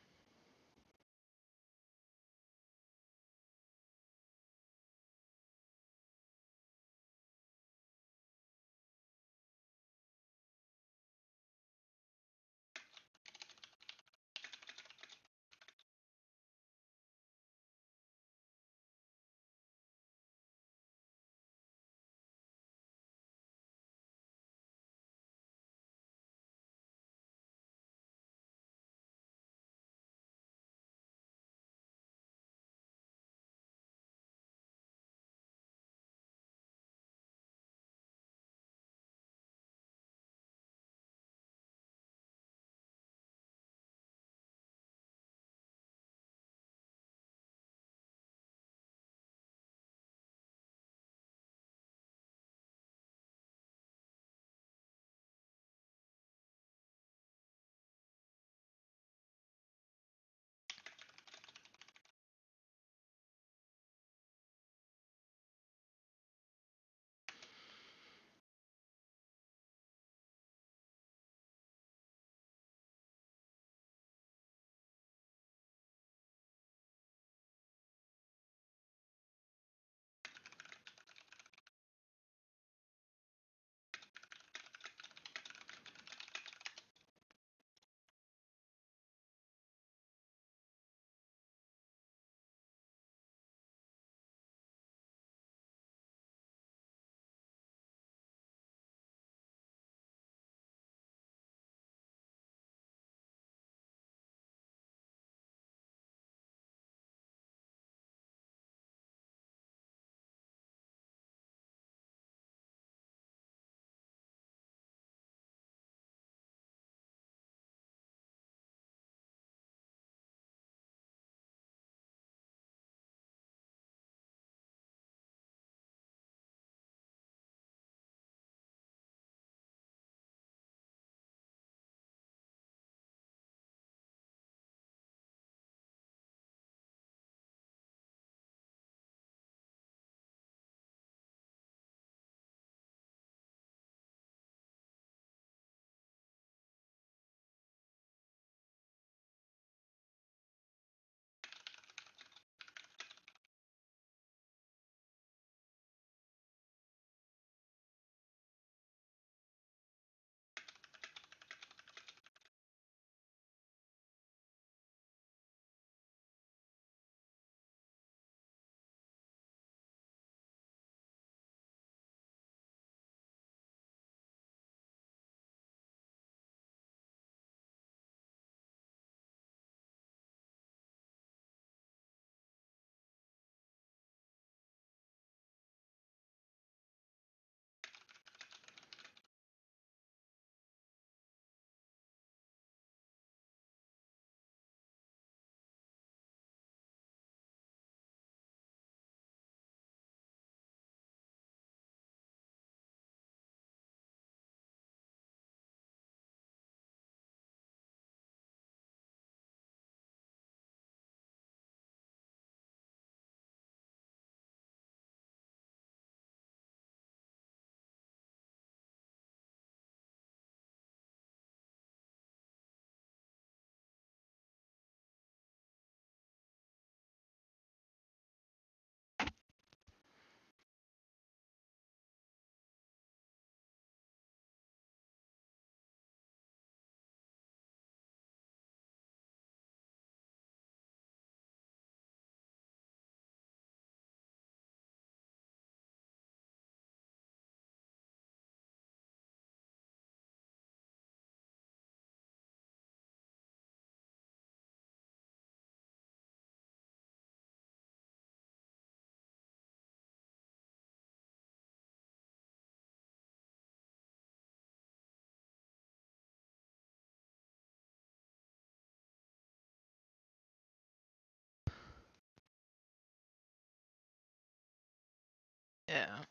Speaker 1: Yeah,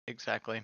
Speaker 1: exactly.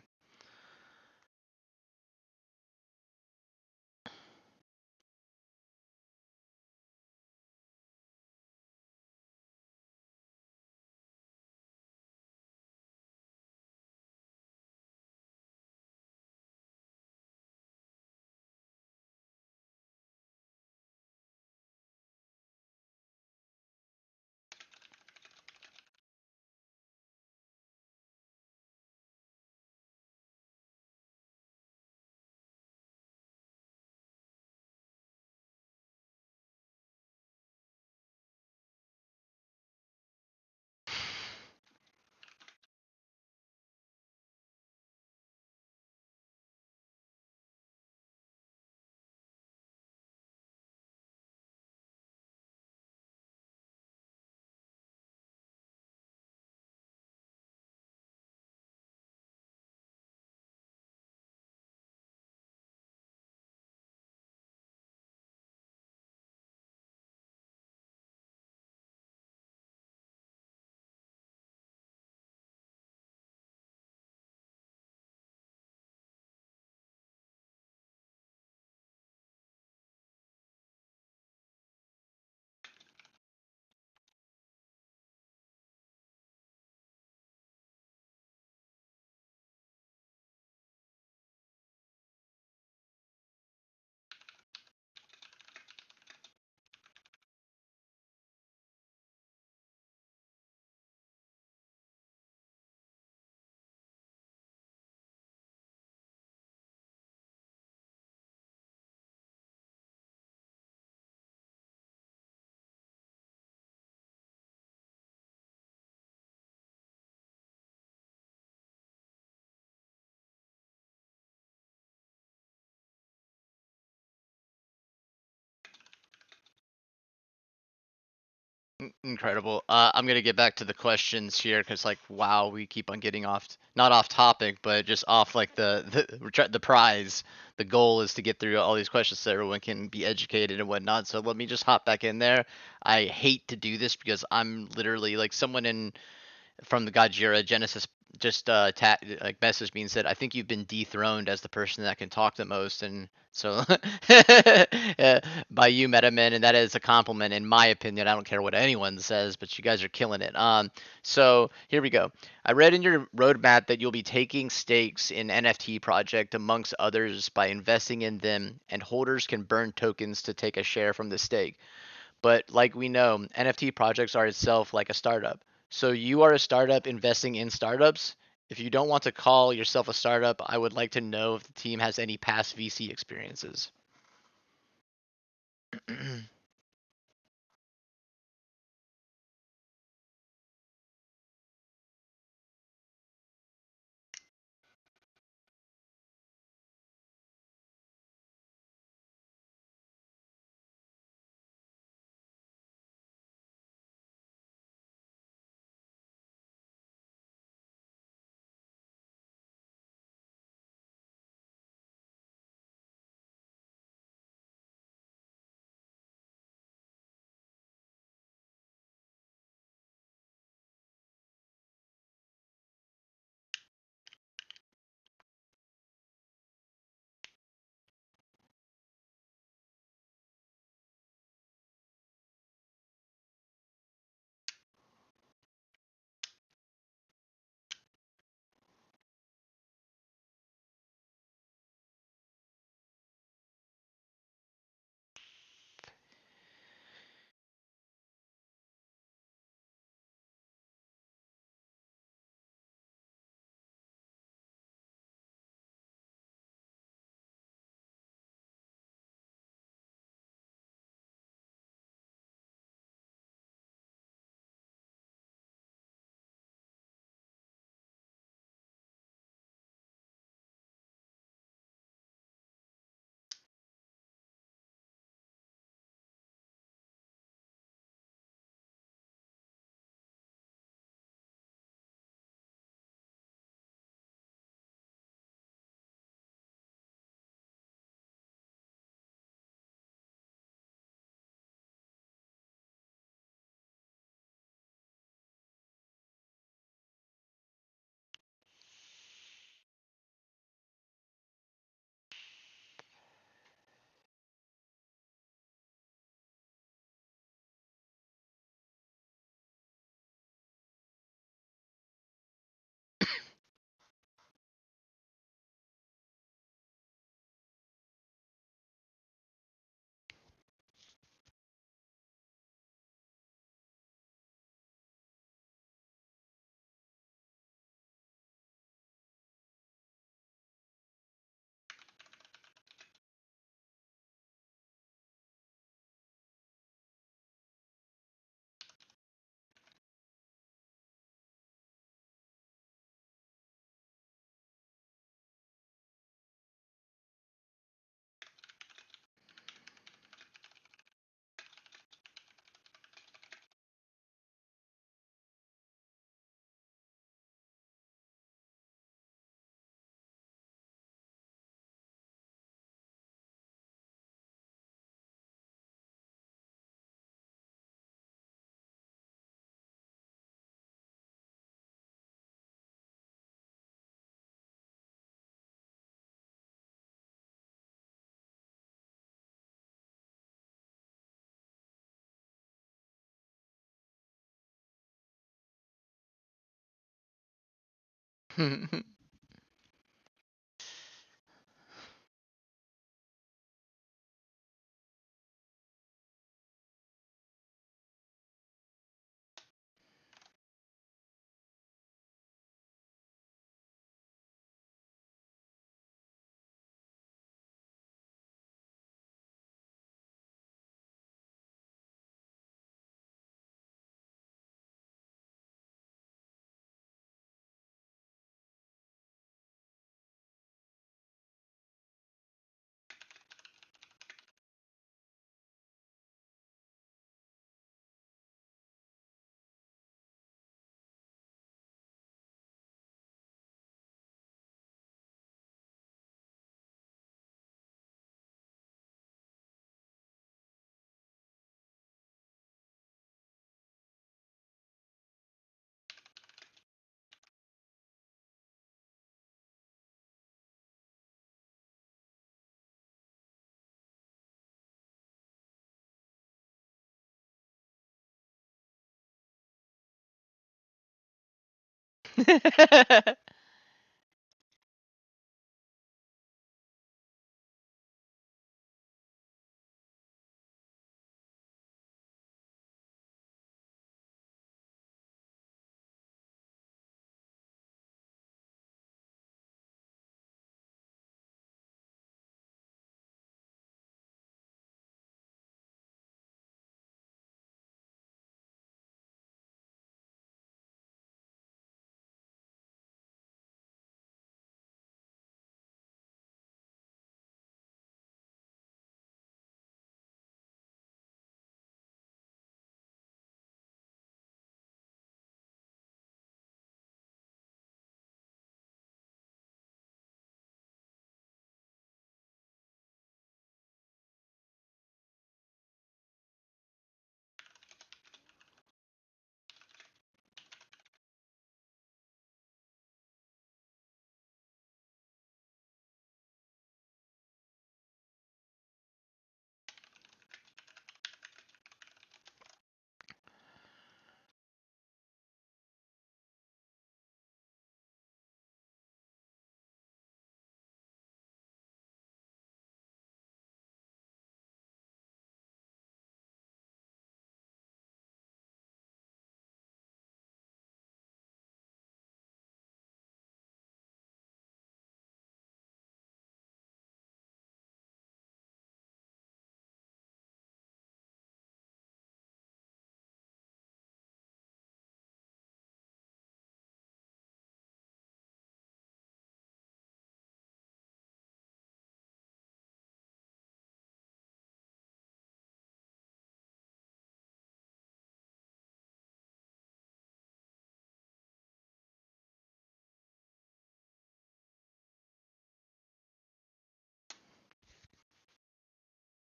Speaker 1: Incredible. I'm gonna get back to the questions here because, like, wow, we keep on getting off, not off topic, but just off like the prize. The goal is to get through all these questions so everyone can be educated and whatnot. So let me just hop back in there. I hate to do this because I'm literally like someone in from the Gojira Genesis just like messaged me and said, "I think you've been dethroned as the person that can talk the most." And so, by you, Metaman, and that is a compliment in my opinion. I don't care what anyone says, but you guys are killing it. So here we go. I read in your roadmap that you'll be taking stakes in NFT project amongst others by investing in them, and holders can burn tokens to take a share from the stake. But like we know, NFT projects are itself like a startup. So you are a startup investing in startups. If you don't want to call yourself a startup, I would like to know if the team has any past VC experiences.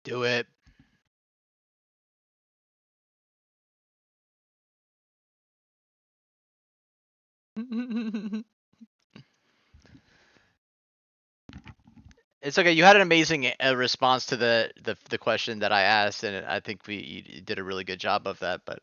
Speaker 1: Do it. It's okay. You had an amazing response to the question that I asked, and I think you did a really good job of that. But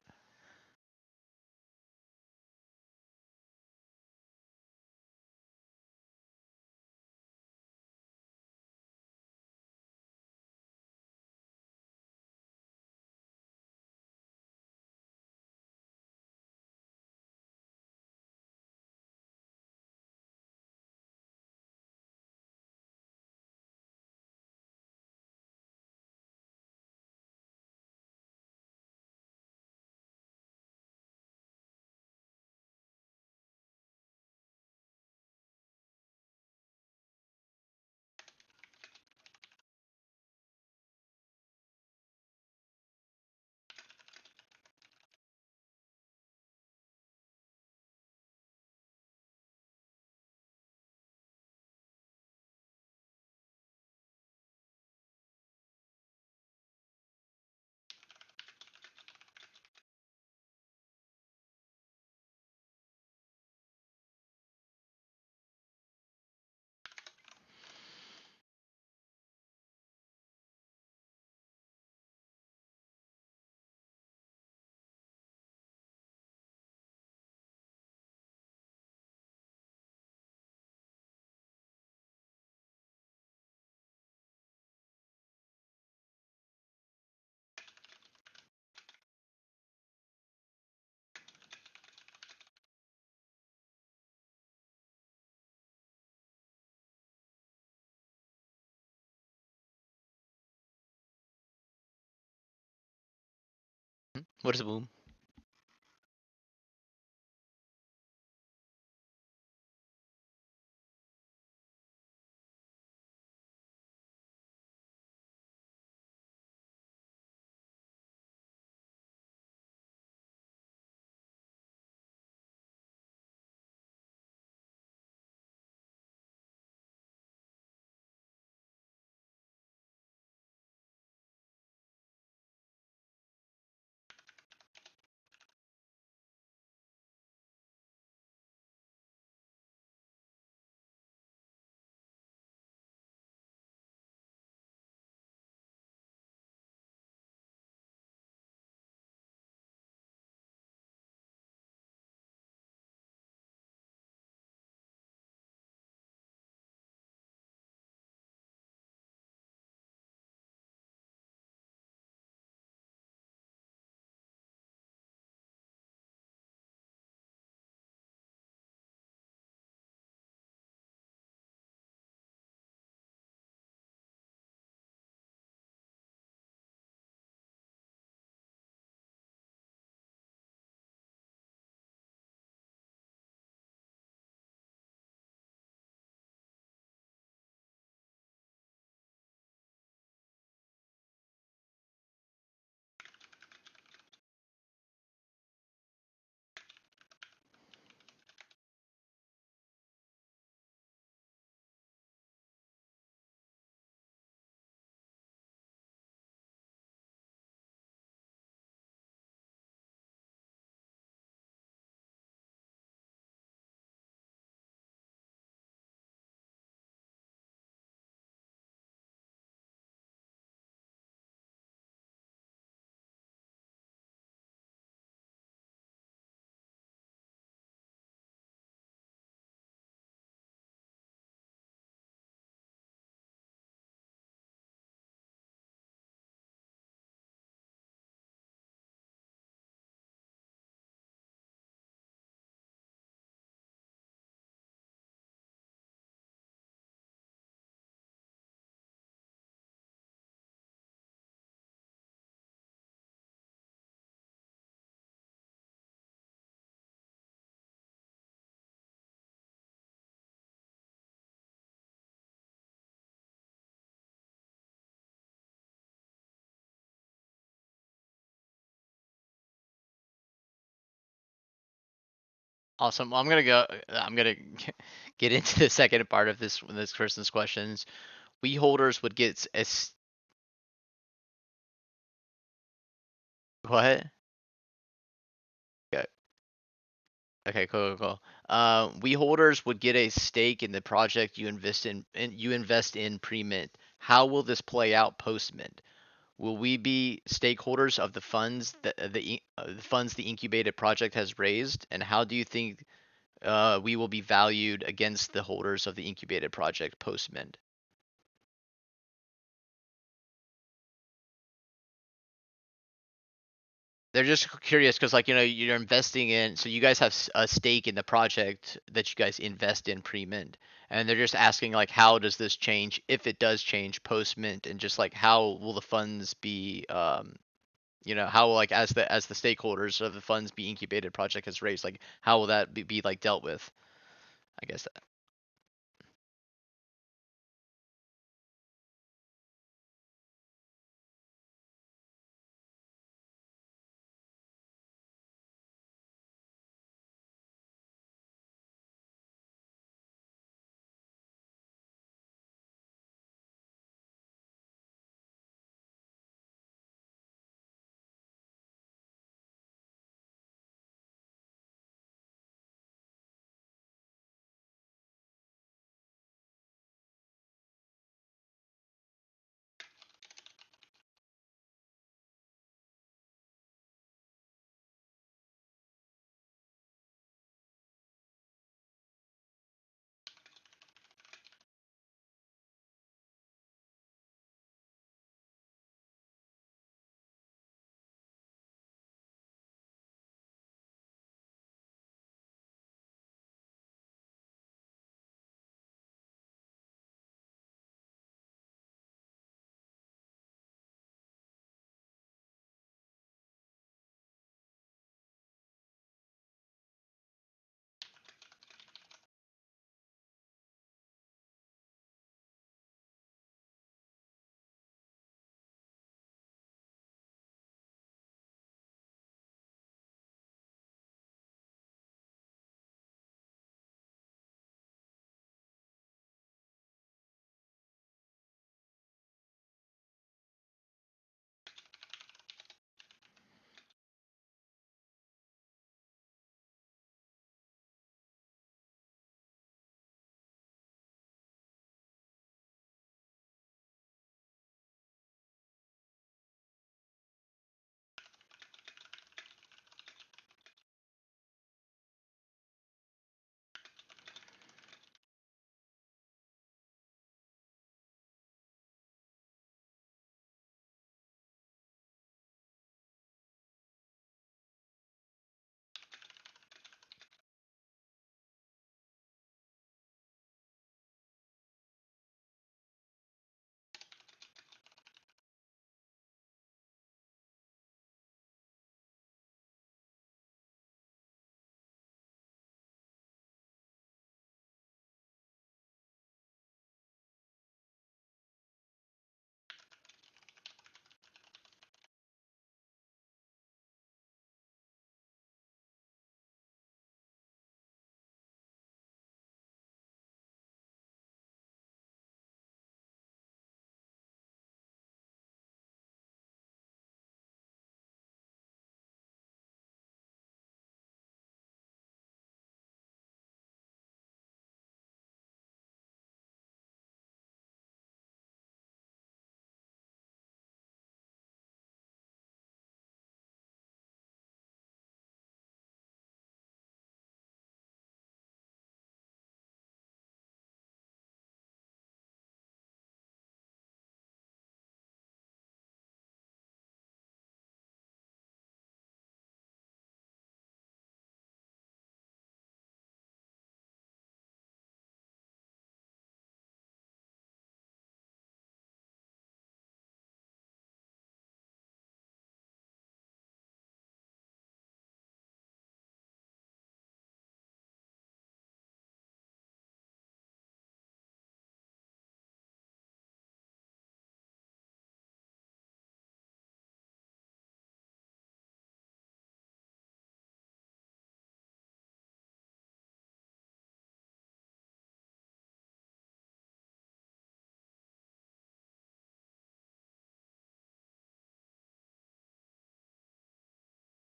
Speaker 1: What is a boom? Awesome. Well, I'm gonna go. I'm gonna get into the second part of this person's questions. We holders would get what? Okay. Okay. Cool. Cool. Cool. We holders would get a stake in the project you invest in, and you invest in pre-mint. How will this play out post-mint? Will we be stakeholders of the funds that the funds the incubated project has raised, and how do you think we will be valued against the holders of the incubated project post-mint? They're just curious because, like, you're investing in, so you guys have a stake in the project that you guys invest in pre-mint, and they're just asking, like, how does this change, if it does change post-mint, and just like how will the funds be, how, like, as the stakeholders of the funds be incubated project has raised, like how will that be like dealt with? I guess that.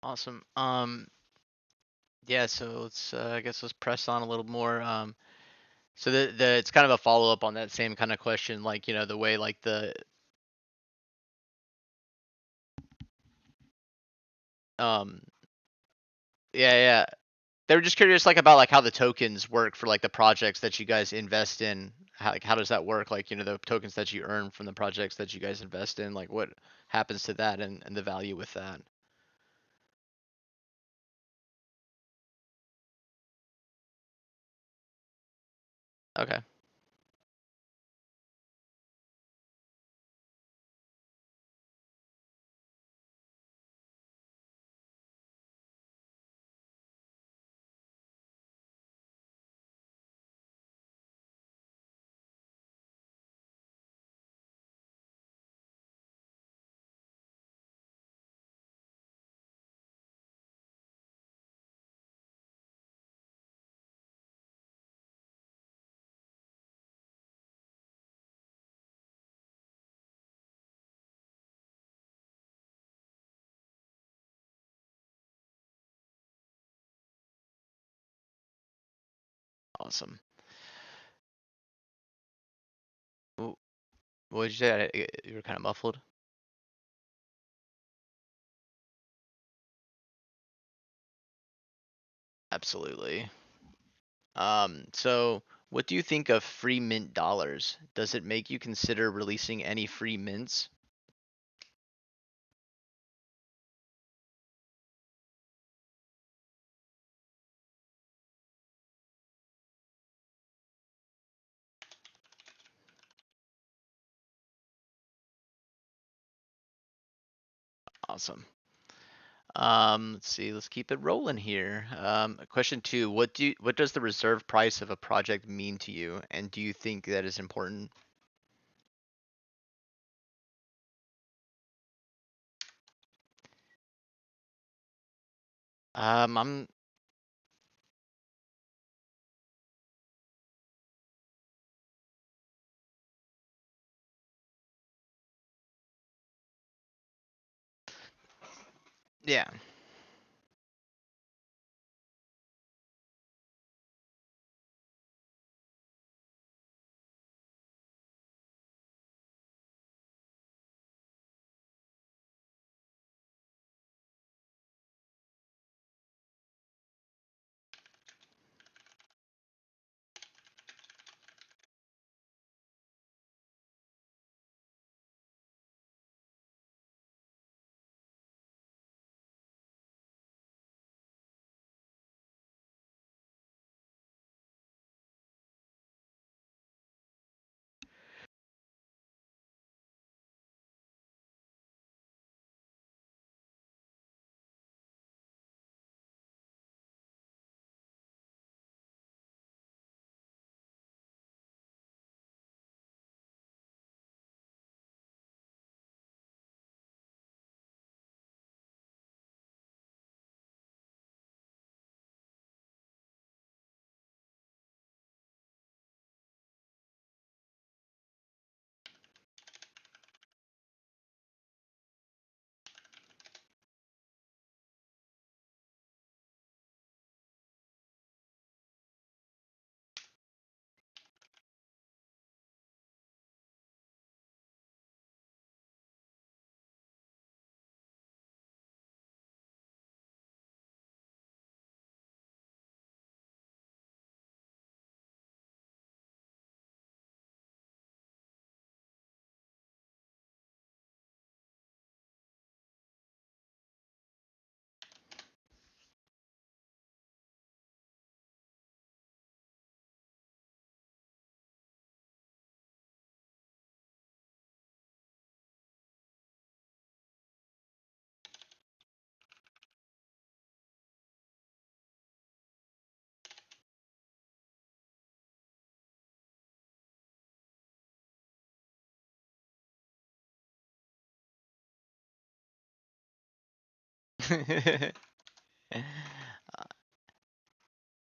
Speaker 1: Awesome. Yeah, so let's I guess let's press on a little more. So the it's kind of a follow up on that same kind of question, like the way like the um yeah, yeah. They were just curious like about like how the tokens work for like the projects that you guys invest in. How does that work? Like, the tokens that you earn from the projects that you guys invest in, like what happens to that and the value with that? Okay. Awesome. Wh- What did you say? You were kind of muffled. Absolutely. So what do you think of free mint dollars? Does it make you consider releasing any free mints? Awesome. Let's see. Let's keep it rolling here. Question two: what does the reserve price of a project mean to you, and do you think that is important? I'm yeah.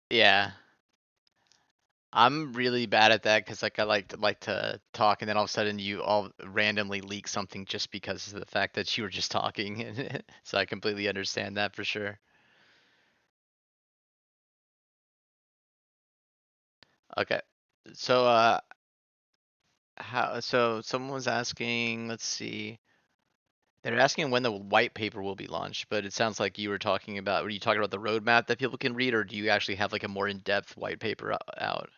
Speaker 1: Yeah. I'm really bad at that because like I like to talk and then all of a sudden you all randomly leak something just because of the fact that you were just talking. So I completely understand that for sure. Okay. So how so someone was asking, let's see. They're asking when the white paper will be launched, but it sounds like you were talking about, were you talking about the roadmap that people can read, or do you actually have like a more in-depth white paper out?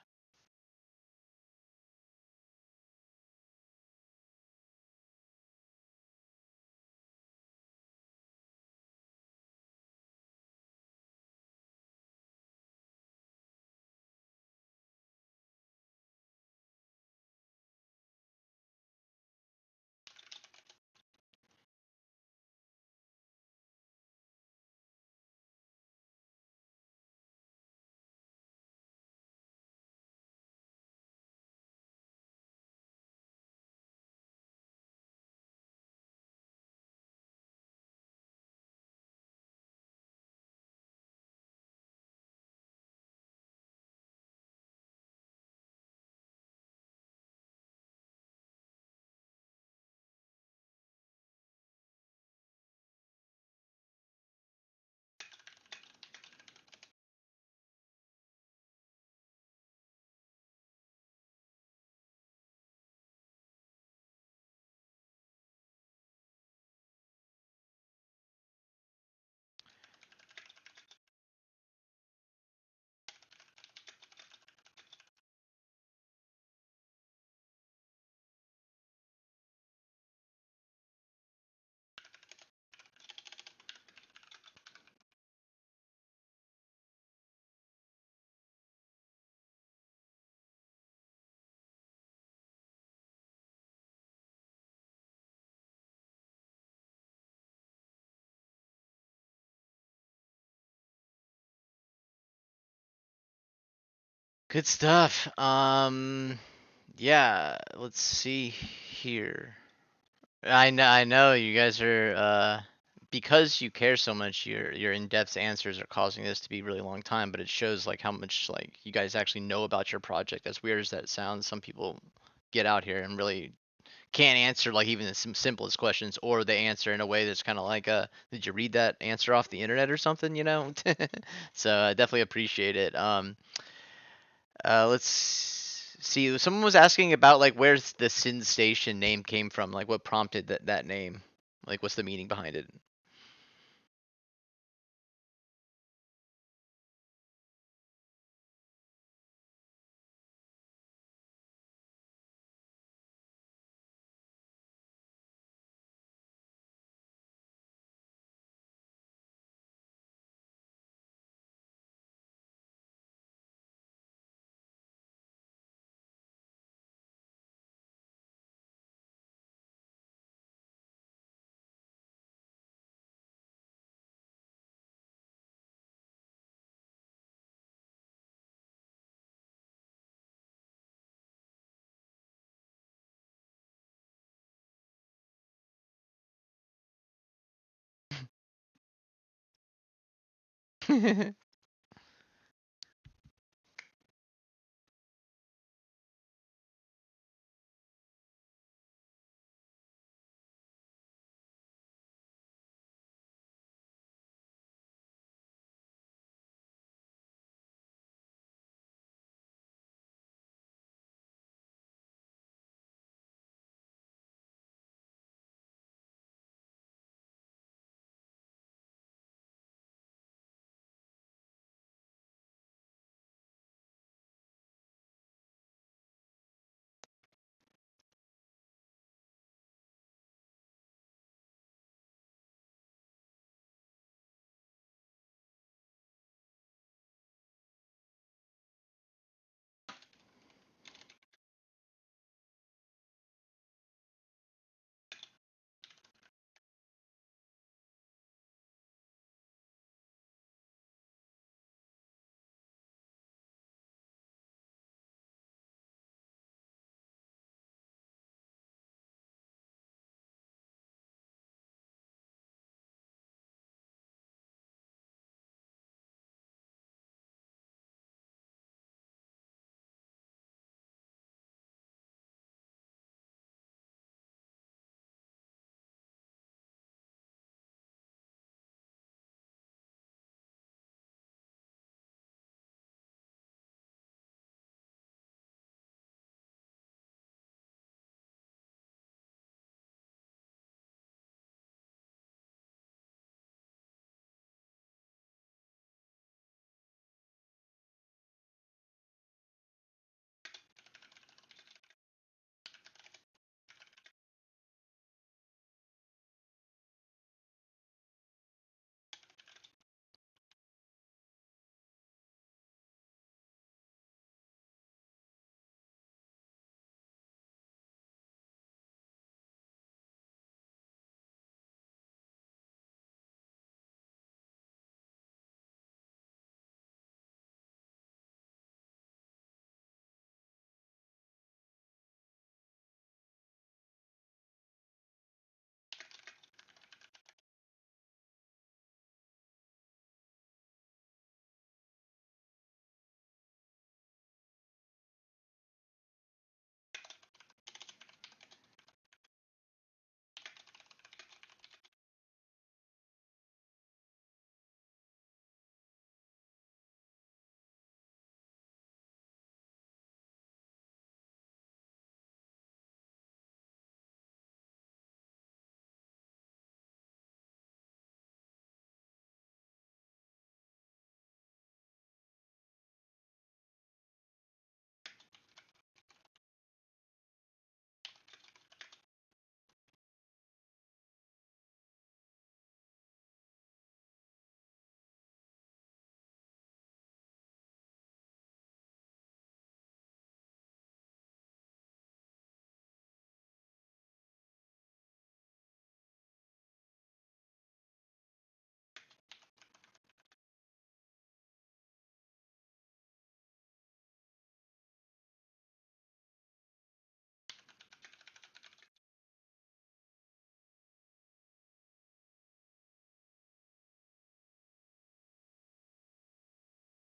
Speaker 1: Good stuff. Yeah, let's see here. I know you guys are because you care so much, your in-depth answers are causing this to be a really long time, but it shows like how much like you guys actually know about your project. As weird as that sounds, some people get out here and really can't answer like even the simplest questions, or they answer in a way that's kind of like, did you read that answer off the internet or something, you know? So I definitely appreciate it. Let's see. Someone was asking about like where's the Sin Station name came from, like what prompted that name, like what's the meaning behind it.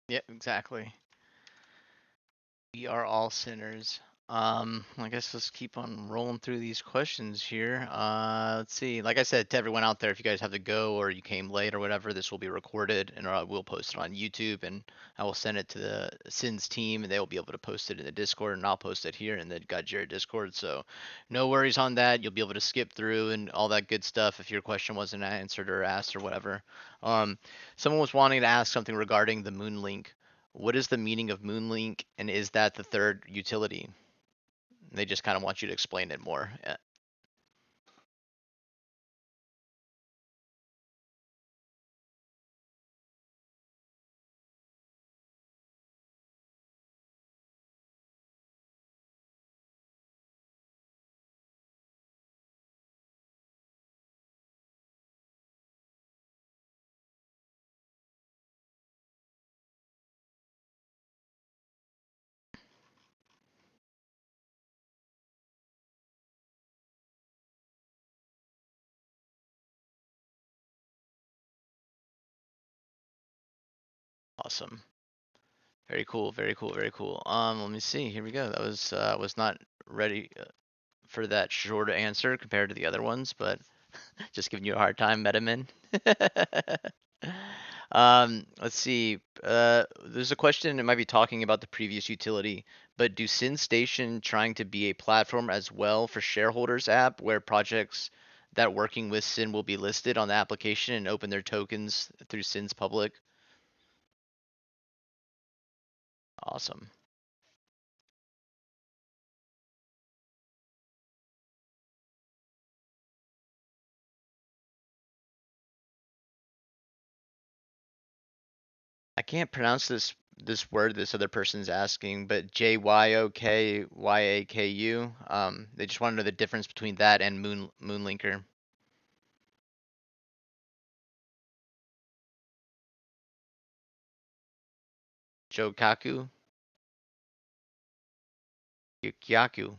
Speaker 1: Yeah, exactly. We are all sinners. I guess let's keep on rolling through these questions here. Let's see. Like I said to everyone out there, if you guys have to go or you came late or whatever, this will be recorded and we'll post it on YouTube and I will send it to the Sins team and they will be able to post it in the Discord and I'll post it here in the God Jared Discord. So no worries on that. You'll be able to skip through and all that good stuff if your question wasn't answered or asked or whatever. Um, Someone was wanting to ask something regarding the Moonlink. What is the meaning of Moonlink, and is that the third utility? They just kind of want you to explain it more. Awesome. Very cool. Very cool. Very cool. Let me see. Here we go. That was not ready for that short answer compared to the other ones, but just giving you a hard time, Metamin. Let's see. There's a question. It might be talking about the previous utility, but do Sin Station trying to be a platform as well for shareholders app where projects that working with Sin will be listed on the application and open their tokens through Sin's public? Awesome. I can't pronounce this word this other person's asking, but Jyokyaku. They just want to know the difference between that and Moonlinker. Jokaku. Yaku.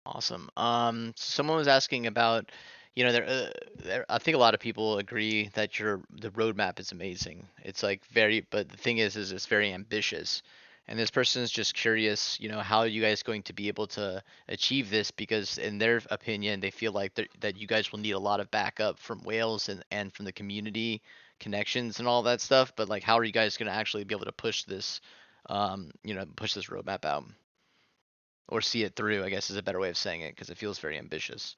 Speaker 1: Awesome. Someone was asking about, I think a lot of people agree that the roadmap is amazing. It's like but the thing is it's very ambitious. And this person is just curious, how are you guys going to be able to achieve this? Because in their opinion, they feel like that you guys will need a lot of backup from Wales and from the community connections and all that stuff. But like, how are you guys going to actually be able to push this roadmap out? Or see it through, I guess is a better way of saying it because it feels very ambitious.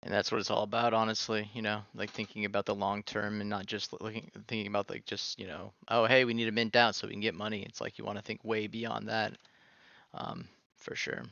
Speaker 1: And that's what it's all about, honestly, like thinking about the long term and not just thinking about like just, oh, hey, we need to mint out so we can get money. It's like you want to think way beyond that, um, for sure.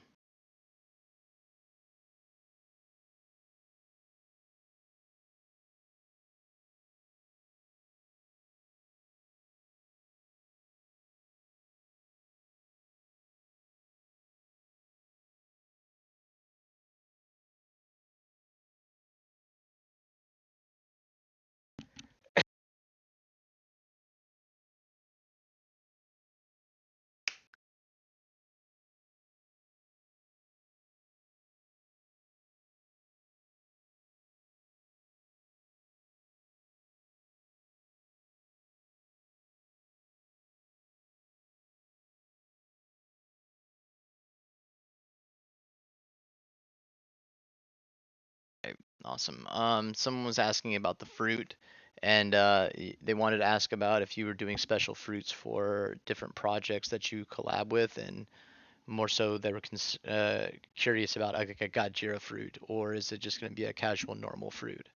Speaker 1: Okay, awesome. Someone was asking about the fruit, and they wanted to ask about if you were doing special fruits for different projects that you collab with, and more so they were curious about like a Gajira fruit, or is it just going to be a casual normal fruit?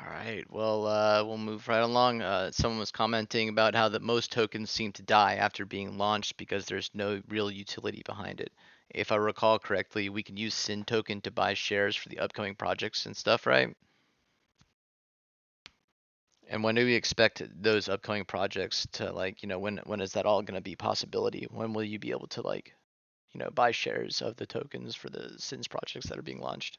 Speaker 1: All right. Well, we'll move right along. Someone was commenting about how that most tokens seem to die after being launched because there's no real utility behind it. If I recall correctly, we can use Sin token to buy shares for the upcoming projects and stuff, right? And when do we expect those upcoming projects to like, when is that all going to be possibility? When will you be able to like, buy shares of the tokens for the Sins projects that are being launched?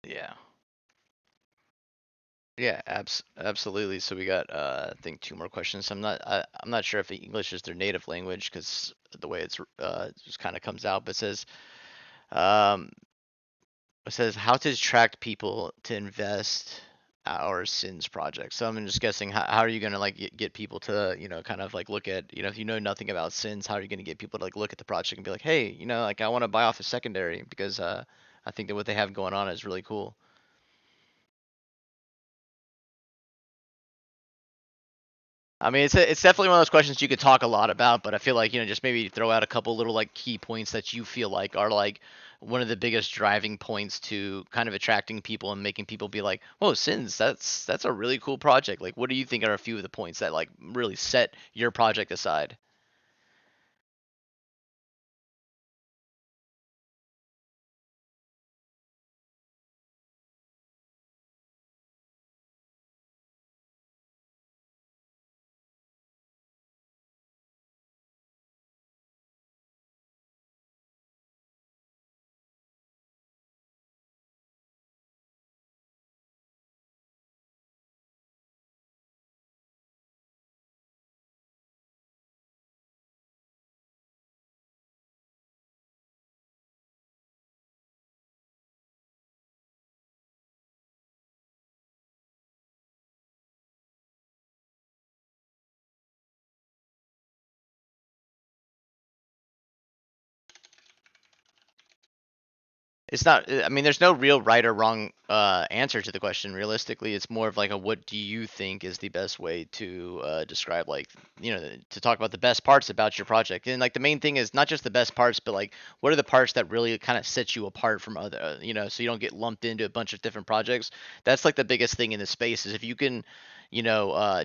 Speaker 1: Yeah. Yeah, absolutely. So we got I think two more questions. I'm not sure if English is their native language because the way it's just kind of comes out, but um it says how to attract people to invest our sins project. So I'm just guessing how are you gonna like get people to kind of like look at if you know nothing about sins, how are you gonna get people to like look at the project and be like, hey, like I want to buy off a secondary because I think that what they have going on is really cool. I mean, it's definitely one of those questions you could talk a lot about, but I feel like just maybe throw out a couple little like key points that you feel like are like one of the biggest driving points to kind of attracting people and making people be like, "Whoa, Sins, that's a really cool project." Like, what do you think are a few of the points that like really set your project aside? It's not. I mean, there's no real right or wrong answer to the question. Realistically, it's more of like a what do you think is the best way to describe like to talk about the best parts about your project. And like the main thing is not just the best parts, but like what are the parts that really kind of set you apart from other so you don't get lumped into a bunch of different projects. That's like the biggest thing in the space is if you can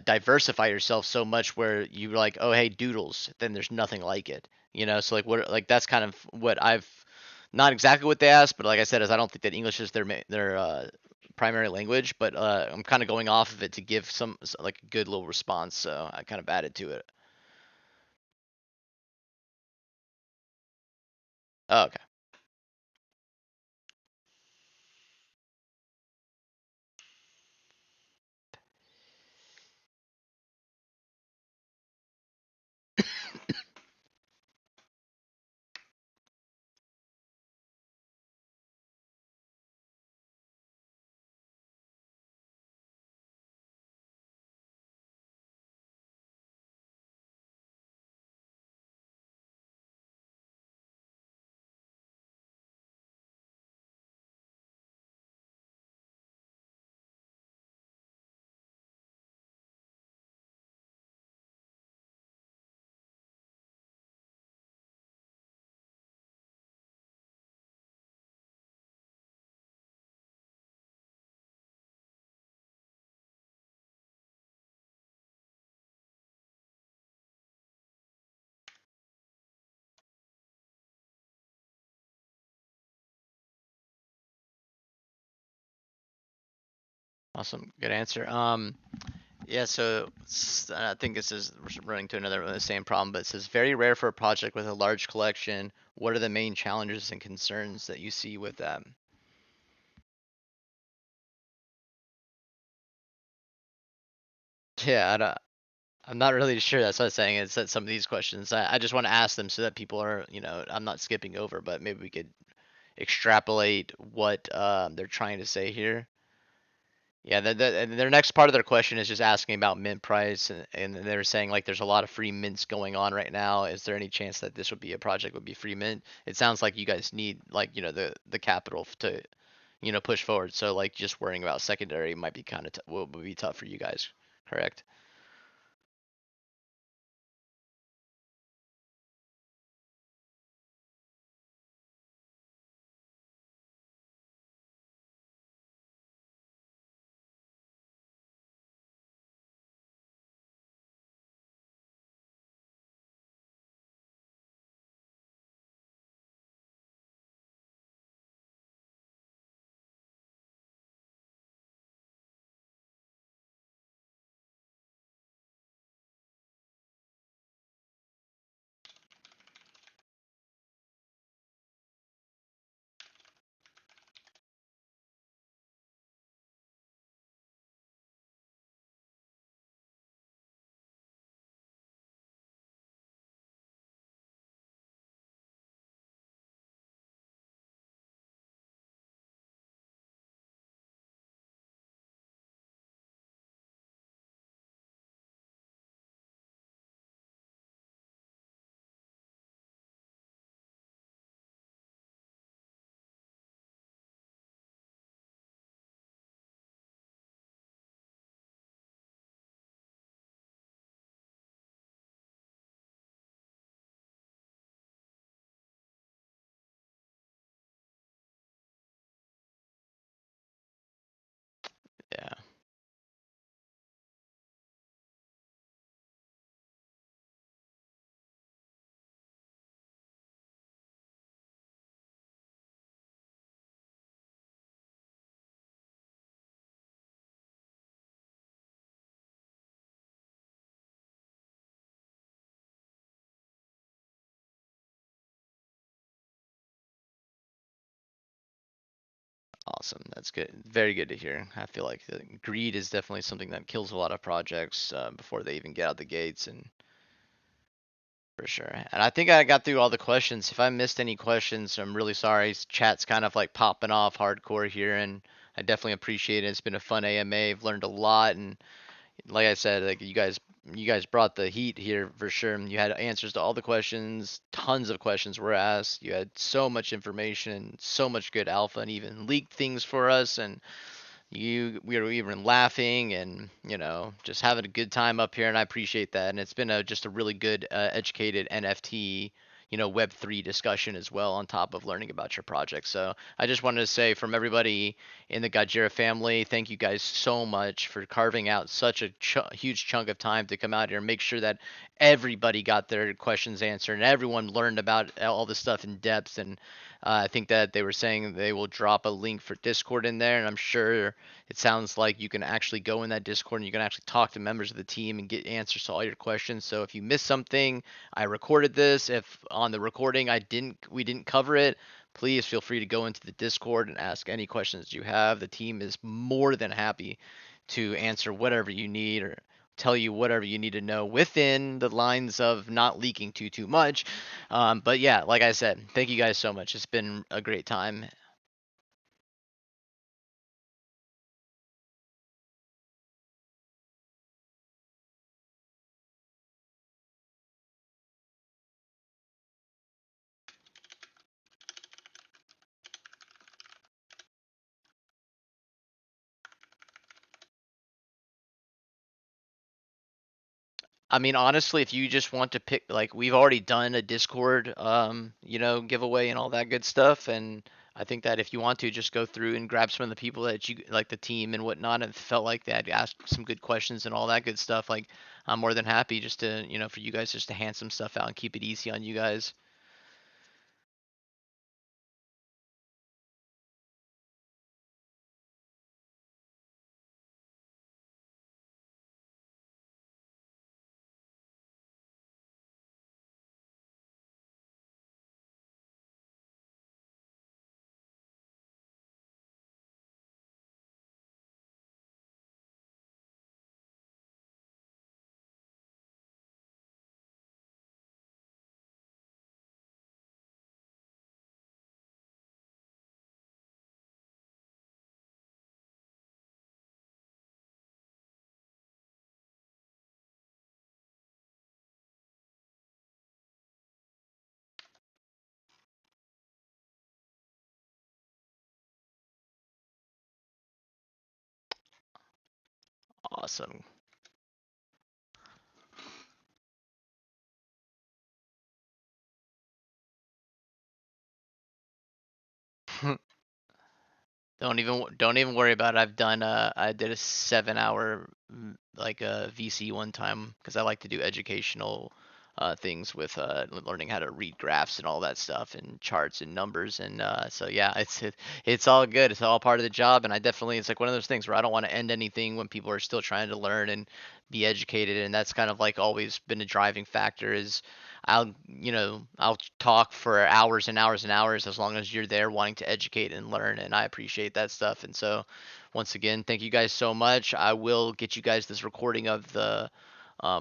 Speaker 1: diversify yourself so much where you're like, oh hey, doodles, then there's nothing like it. So like what like that's kind of what I've not exactly what they asked, but like I said, is I don't think that English is their primary language, but I'm kind of going off of it to give like a good little response. So I kind of added to it. Oh, okay. Awesome. Good answer. Yeah, so I think this is running to another the same problem, but it says very rare for a project with a large collection. What are the main challenges and concerns that you see with that? Yeah, I'm not really sure. That's what I'm saying. It's that some of these questions, I just want to ask them so that people are, I'm not skipping over, but maybe we could extrapolate what they're trying to say here. Yeah, and their next part of their question is just asking about mint price, and they're saying like there's a lot of free mints going on right now. Is there any chance that this would be a project would be free mint? It sounds like you guys need like the capital to push forward. So like just worrying about secondary might be kind of would be tough for you guys. Correct? Yeah. Awesome. That's good. Very good to hear. I feel like greed is definitely something that kills a lot of projects before they even get out the gates, and for sure. And I think I got through all the questions. If I missed any questions, I'm really sorry. Chat's kind of like popping off hardcore here, and I definitely appreciate it. It's been a fun AMA. I've learned a lot, and like I said, like you guys brought the heat here for sure. You had answers to all the questions. Tons of questions were asked. You had so much information, so much good alpha, and even leaked things for us. And we were even laughing and just having a good time up here, and I appreciate that. And it's been just a really good educated NFT web3 discussion as well, on top of learning about your project. So I just wanted to say, from everybody in the Gajira family, thank you guys so much for carving out such a huge chunk of time to come out here and make sure that everybody got their questions answered and everyone learned about all this stuff in depth. And I think that they were saying they will drop a link for Discord in there, and I'm sure it sounds like you can actually go in that Discord and you can actually talk to members of the team and get answers to all your questions. So if you missed something, I recorded this. If on the recording we didn't cover it, please feel free to go into the Discord and ask any questions you have. The team is more than happy to answer whatever you need or tell you whatever you need to know within the lines of not leaking too much. But yeah, like I said, thank you guys so much. It's been a great time. I mean, honestly, if you just want to pick, like, we've already done a Discord, giveaway and all that good stuff, and I think that if you want to, just go through and grab some of the people that you like, the team and whatnot, and felt like they had asked some good questions and all that good stuff. Like, I'm more than happy just to, for you guys just to hand some stuff out and keep it easy on you guys. Awesome. Don't even worry about it. I did a 7 hour like a VC one time because I like to do educational things with learning how to read graphs and all that stuff and charts and numbers and so yeah, it's all good. It's all part of the job, and I definitely it's like one of those things where I don't want to end anything when people are still trying to learn and be educated, and that's kind of like always been a driving factor is I'll talk for hours and hours and hours as long as you're there wanting to educate and learn, and I appreciate that stuff. And so, once again, thank you guys so much. I will get you guys this recording of the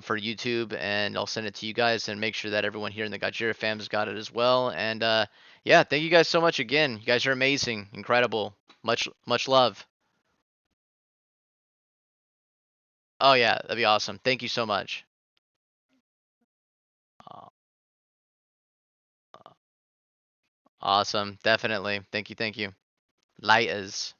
Speaker 1: for YouTube, and I'll send it to you guys, and make sure that everyone here in the Gajira fam's got it as well. And yeah, thank you guys so much again. You guys are amazing, incredible. Much love. Oh yeah, that'd be awesome. Thank you so much. Uh, Awesome, definitely. Thank you, thank you. Lighters.